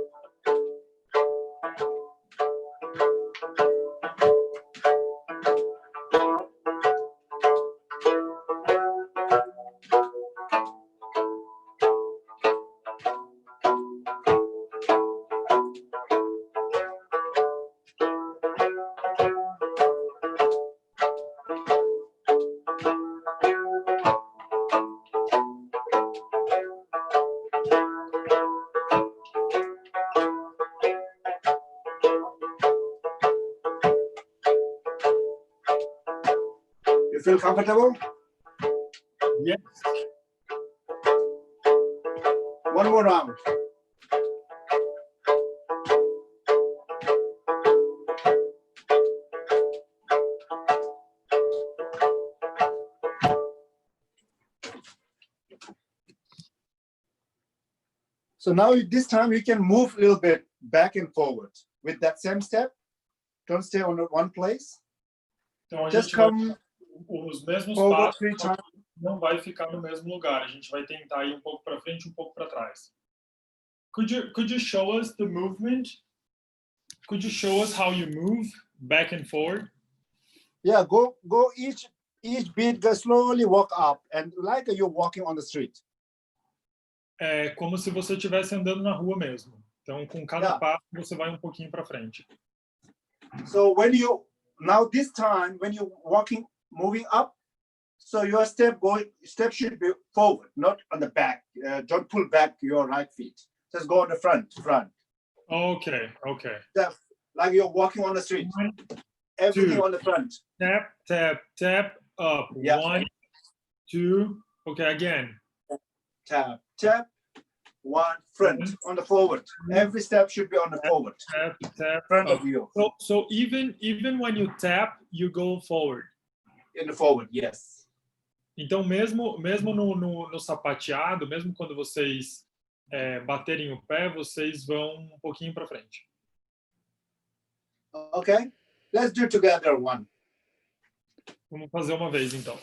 You feel comfortable?
Yes.
One more round. So now this time you can move a little bit back and forward, with that same step. Don't stay on one place.
Então a
Just
gente vai
come
os mesmos
forward
passos,
3 times.
não vai ficar no mesmo lugar. A gente vai tentar ir um pouco para frente, um pouco para trás. Could you show us the movement? Could you show us how you move back and forward?
Yeah, go each beat, go slowly walk up, and like you're walking on the street.
É como se você estivesse andando na rua mesmo. Então, com cada
Yeah.
passo, você vai um pouquinho para frente.
So now this time, when you're walking, moving up, so your step should be forward, not on the back. Don't pull back your right feet. Just go on the front.
Okay.
Step, like you're walking on the street. Everything
2.
on the front.
Tap, tap, tap, up.
Yeah.
1, 2. Okay, again.
Tap, tap. 1, front, on the forward. Every step should be on the forward.
Tap, tap,
Front
up.
of you.
So even when you tap, you go forward.
In the forward, yes.
Então, mesmo no sapateado, mesmo quando vocês baterem o pé, vocês vão um pouquinho para frente.
Okay, let's do together one.
Vamos fazer uma vez, então.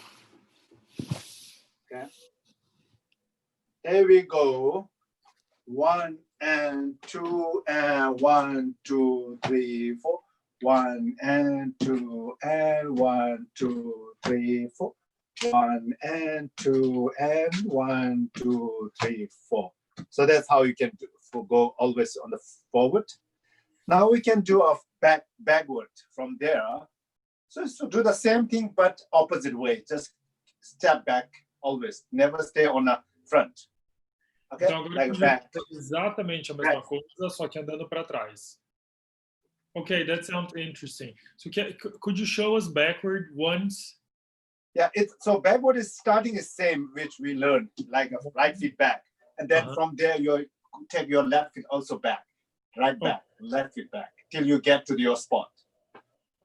Okay. Here we go. 1 and 2 and 1, 2, 3, 4. 1 and 2 and 1, 2, 3, 4. 1 and 2 and 1, 2, 3, 4. So that's how you can go always on the forward. Now we can do a backward from there. So do the same thing but opposite way. Just step back always. Never stay on the front. Okay?
Então, agora
Like back.
exatamente a mesma coisa, só que andando para trás. Okay, that sounds interesting. So could you show us backward once?
Yeah, so backward is starting the same, which we learned, like a right feet back. And then from there, you take your left feet also back. Right back, left feet back, till you get to your spot.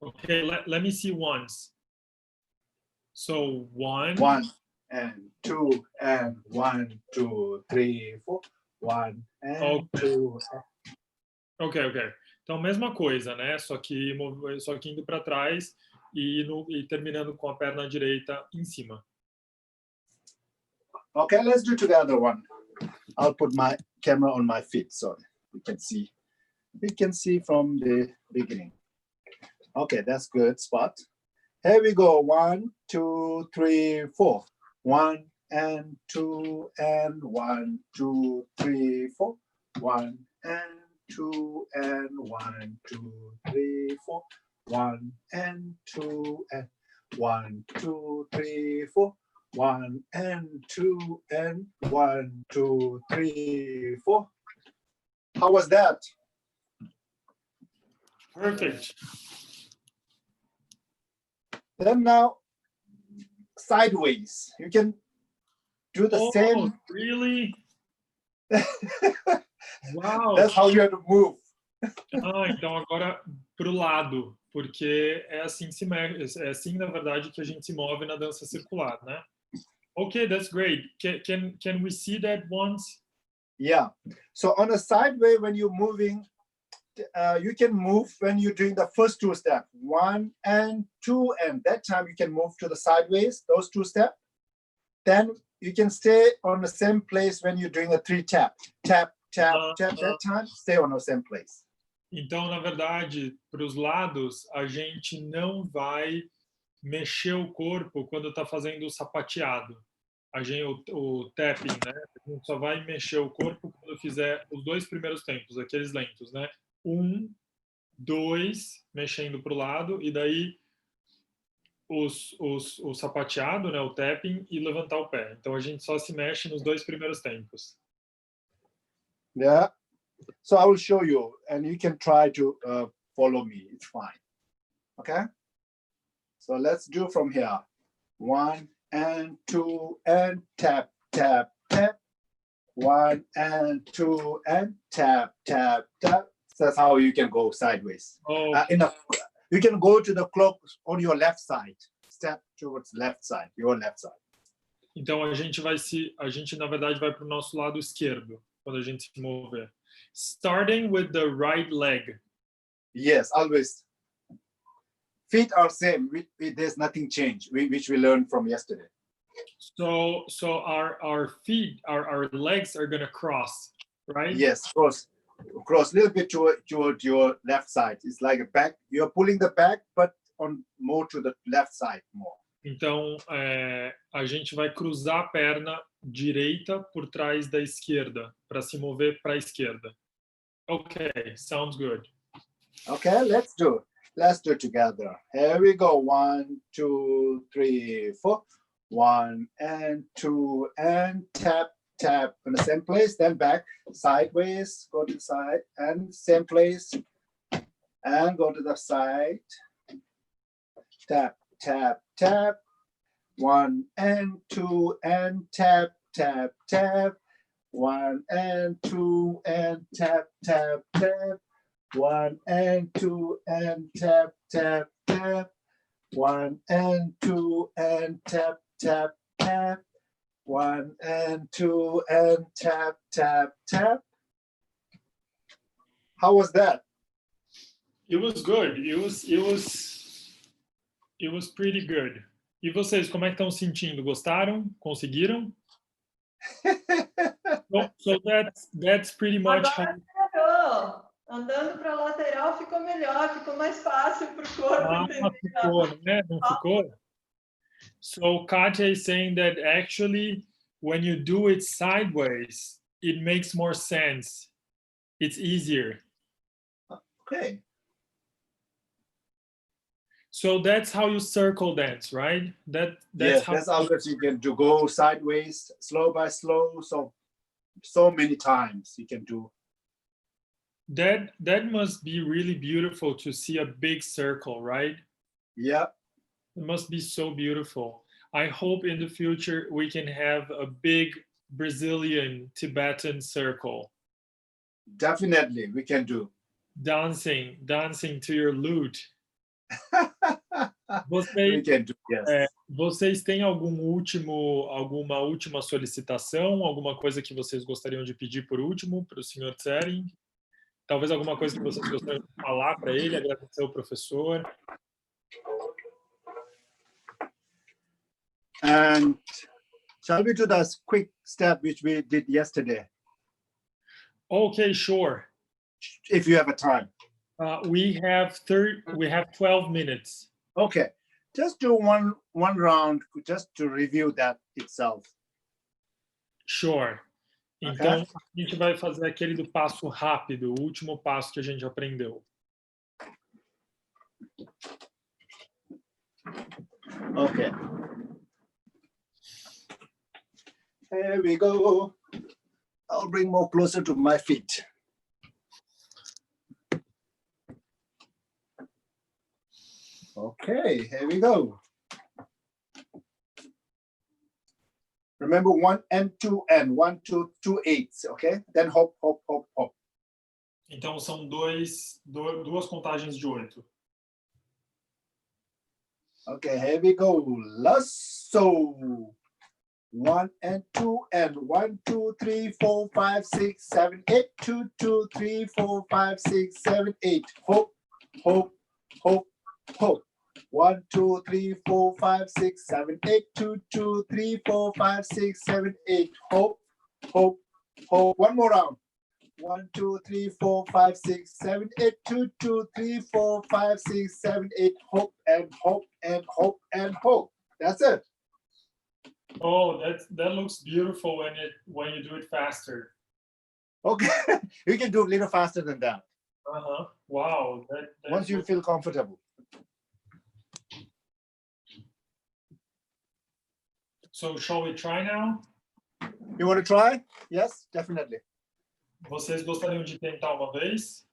Okay, let me see once. So 1.
1 and 2 and 1, 2, 3, 4. 1 and 2.
Ok. Então, mesma coisa, né? Só que indo para trás e terminando com a perna direita em cima.
Okay, let's do together one. I'll put my camera on my feet so you can see. We can see from the beginning. Okay, that's good spot. Here we go. 1, 2, 3, 4. 1 and 2 and 1, 2, 3, 4. 1 and 2 and 1, 2, 3, 4. 1 and 2 and 1, 2, 3, 4. 1 and 2 and 1, 2, 3, 4. How was that?
Perfect.
Then now, sideways. You can do the same.
Really? Wow.
That's how you have to move.
Então agora pro lado, porque é assim na verdade que a gente se move na dança circular, né? Okay, that's great. Can we see that once?
Yeah. So on a sideway, when you're moving, you can move when you're doing the first 2 steps, 1 and 2, and that time you can move to the sideways, those 2 steps. Then you can stay on the same place when you're doing a 3 tap. Tap, tap, tap. That time, stay on the same place.
Então, na verdade, para os lados, a gente não vai mexer o corpo quando está fazendo o sapateado. O tapping, né? A gente só vai mexer o corpo quando fizer os 2 primeiros tempos, aqueles lentos, né? 1, 2, mexendo para o lado, e daí o sapateado, né? O tapping, e levantar o pé. Então, a gente só se mexe nos 2 primeiros tempos.
Yeah. So I will show you, and you can try to follow me. It's fine. Okay. So let's do from here. 1 and 2 and tap, tap, tap. 1 and 2 and tap, tap, tap. So that's how you can go sideways. You can go to the clock on your left side. Step towards left side, your left side.
Então a gente na verdade vai para o nosso lado esquerdo quando a gente se mover. Starting with the right leg.
Yes, always. Feet are same. There's nothing changed, which we learned from yesterday.
So our feet, our legs are gonna cross, right?
Yes, cross a little bit toward your left side. It's like a back. You're pulling the back, but on more to the left side more.
Então a gente vai cruzar a perna direita por trás da esquerda para se mover para a esquerda. Okay, sounds good.
Okay, let's do it together. Here we go. 1, 2, 3, 4. 1 and 2 and tap in the same place, then back sideways, go to the side and same place and go to the side. Tap. 1 and 2 and tap. 1 and 2 and tap. 1 and 2 and tap. 1 and 2 and tap. 1 and 2 and tap. How was that?
It was good. It was pretty good. E vocês, como é que estão sentindo? Gostaram? Conseguiram? So that's pretty much
Agora melhorou. Andando para a lateral ficou melhor, ficou mais fácil para o corpo entender.
Ficou, né? Não ficou? So Katya is saying that actually when you do it sideways, it makes more sense. It's easier.
Okay.
So that's how you circle dance, right?
That's how you can do, go sideways, slow by slow. So many times you can do.
That must be really beautiful to see a big circle, right?
Yeah.
It must be so beautiful. I hope in the future we can have a big Brazilian Tibetan circle.
Definitely, we can do.
Dancing to your lute.
We can do, yes.
Vocês têm alguma última solicitação, alguma coisa que vocês gostariam de pedir por último para o senhor Tsering? Talvez alguma coisa que vocês gostariam de falar para ele, agradecer ao professor.
And shall we do this quick step which we did yesterday?
Okay, sure.
If you have a time.
We have 12 minutes.
Okay, just do one round just to review that itself.
Sure. Então, a gente vai fazer aquele do passo rápido, o último passo que a gente aprendeu.
Okay. Here we go. I'll bring more closer to my feet. Okay, here we go. Remember 1 and 2 and 1, 2, 2, 8, okay? Then hop.
Então são duas contagens de 8.
Okay, here we go. Lasso. 1 and 2 and 1, 2, 3, 4, 5, 6, 7, 8. 2, 2, 3, 4, 5, 6, 7, 8. Hop. 1, 2, 3, 4, 5, 6, 7, 8. 2, 2, 3, 4, 5, 6, 7, 8. Hop. One more round. 1, 2, 3, 4, 5, 6, 7, 8. 2, 2, 3, 4, 5, 6, 7, 8. Hop and hop. That's it.
Oh, that looks beautiful when you do it faster.
Okay, you can do a little faster than that.
Wow.
Once you feel comfortable.
So shall we try now?
You want to try? Yes, definitely.
Vocês gostariam de tentar uma vez?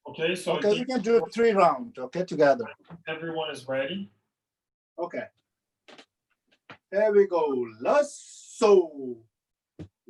Okay, so
okay, we can do 3 rounds, okay, together.
Everyone is ready?
Okay. There we go. Lasso.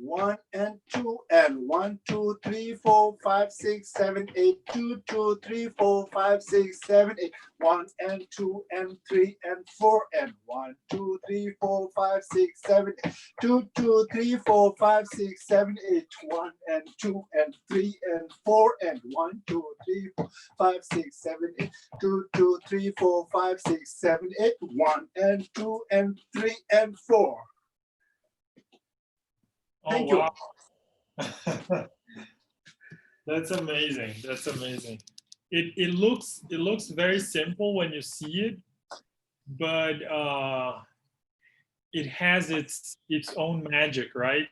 1 and 2 and 1, 2, 3, 4, 5, 6, 7, 8, 2, 2, 3, 4, 5, 6, 7, 8, 1 and 2 and 3 and 4 and 1, 2, 3, 4, 5, 6, 7, 8, 2, 2, 3, 4, 5, 6, 7, 8, 1 and 2 and 3 and 4 and 1, 2, 3, 4, 5, 6, 7, 8, 2, 2, 3, 4, 5, 6, 7, 8, 1 and 2 and 3 and 4. Thank you.
That's amazing. That's amazing. It looks very simple when you see it, but it has its own magic, right?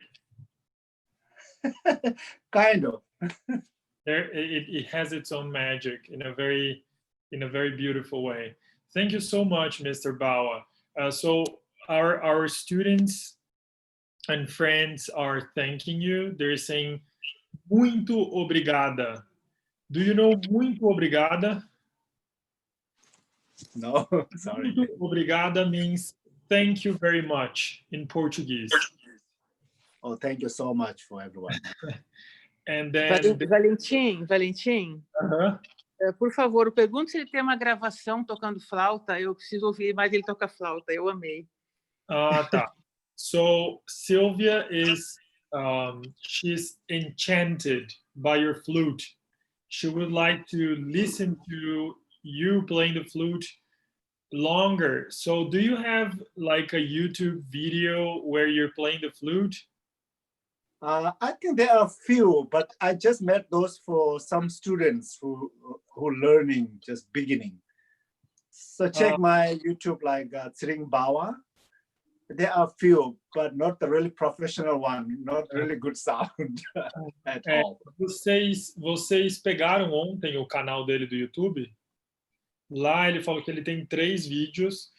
Kind of.
It has its own magic in a very beautiful way. Thank you so much, Mr. Bawa. So our students and friends are thanking you. They're saying, muito obrigada. Do you know muito obrigada?
No, sorry.
Muito obrigada means thank you very much in Portuguese.
Oh, thank you so much for everyone.
And then...
Valentim, por favor, pergunte se ele tem uma gravação tocando flauta. Eu preciso ouvir mais ele tocar flauta. Eu amei.
Tá. So Sylvia is, she's enchanted by your flute. She would like to listen to you playing the flute longer. So do you have like a YouTube video where you're playing the flute?
I think there are a few, but I just met those for some students who learning, just beginning. So check my YouTube, like Tsering Bawa. There are a few, but not the really professional one, not really good sound at all.
Vocês pegaram ontem o canal dele do YouTube? Lá ele falou que ele tem 3 vídeos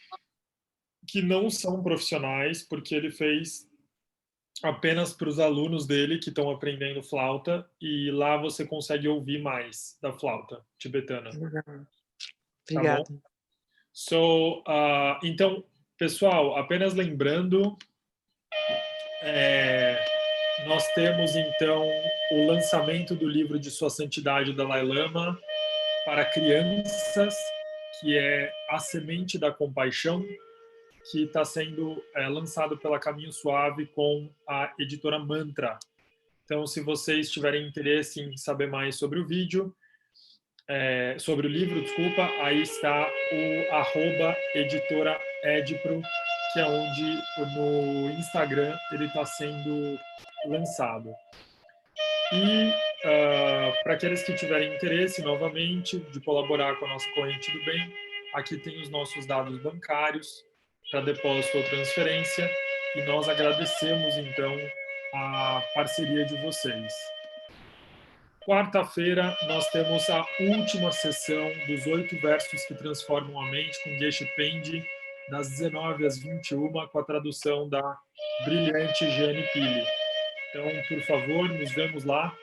que não são profissionais, porque ele fez apenas para os alunos dele que estão aprendendo flauta, e lá você consegue ouvir mais da flauta tibetana.
Obrigada.
Tá bom? So, então, pessoal, apenas lembrando, nós temos então o lançamento do livro de Sua Santidade o Dalai Lama para crianças, que é A Semente da Compaixão, que está sendo lançado pela Caminho Suave com a editora Mantra. Então, se vocês tiverem interesse em saber mais sobre o vídeo, sobre o livro, desculpa, aí está o @editoraedpro, que é onde no Instagram ele está sendo lançado. E para aqueles que tiverem interesse, novamente, de colaborar com a nossa corrente do bem, aqui tem os nossos dados bancários para depósito ou transferência, e nós agradecemos, então, a parceria de vocês. Quarta-feira, nós temos a última sessão dos 8 versos que transformam a mente, com Geshe Pendi, das 19 às 21, com a tradução da brilhante Jane Pili. Então, por favor, nos vemos lá.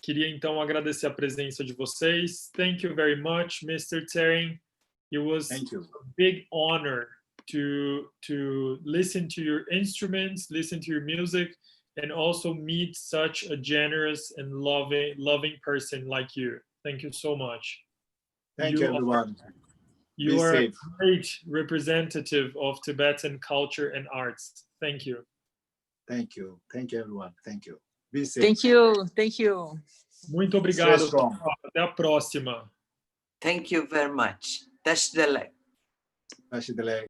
Queria, então, agradecer a presença de vocês. Thank you very much, Mr. Tsering. It was a big honor to listen to your instruments, listen to your music, and also meet such a generous and loving person like you. Thank you so much.
Thank you, everyone.
You are a great representative of Tibetan culture and arts. Thank you.
Thank you. Thank you, everyone. Thank you. Be safe.
Thank you. Thank you.
Muito obrigado. Até a próxima.
Thank you very much. Touch the leg.
Touch the leg.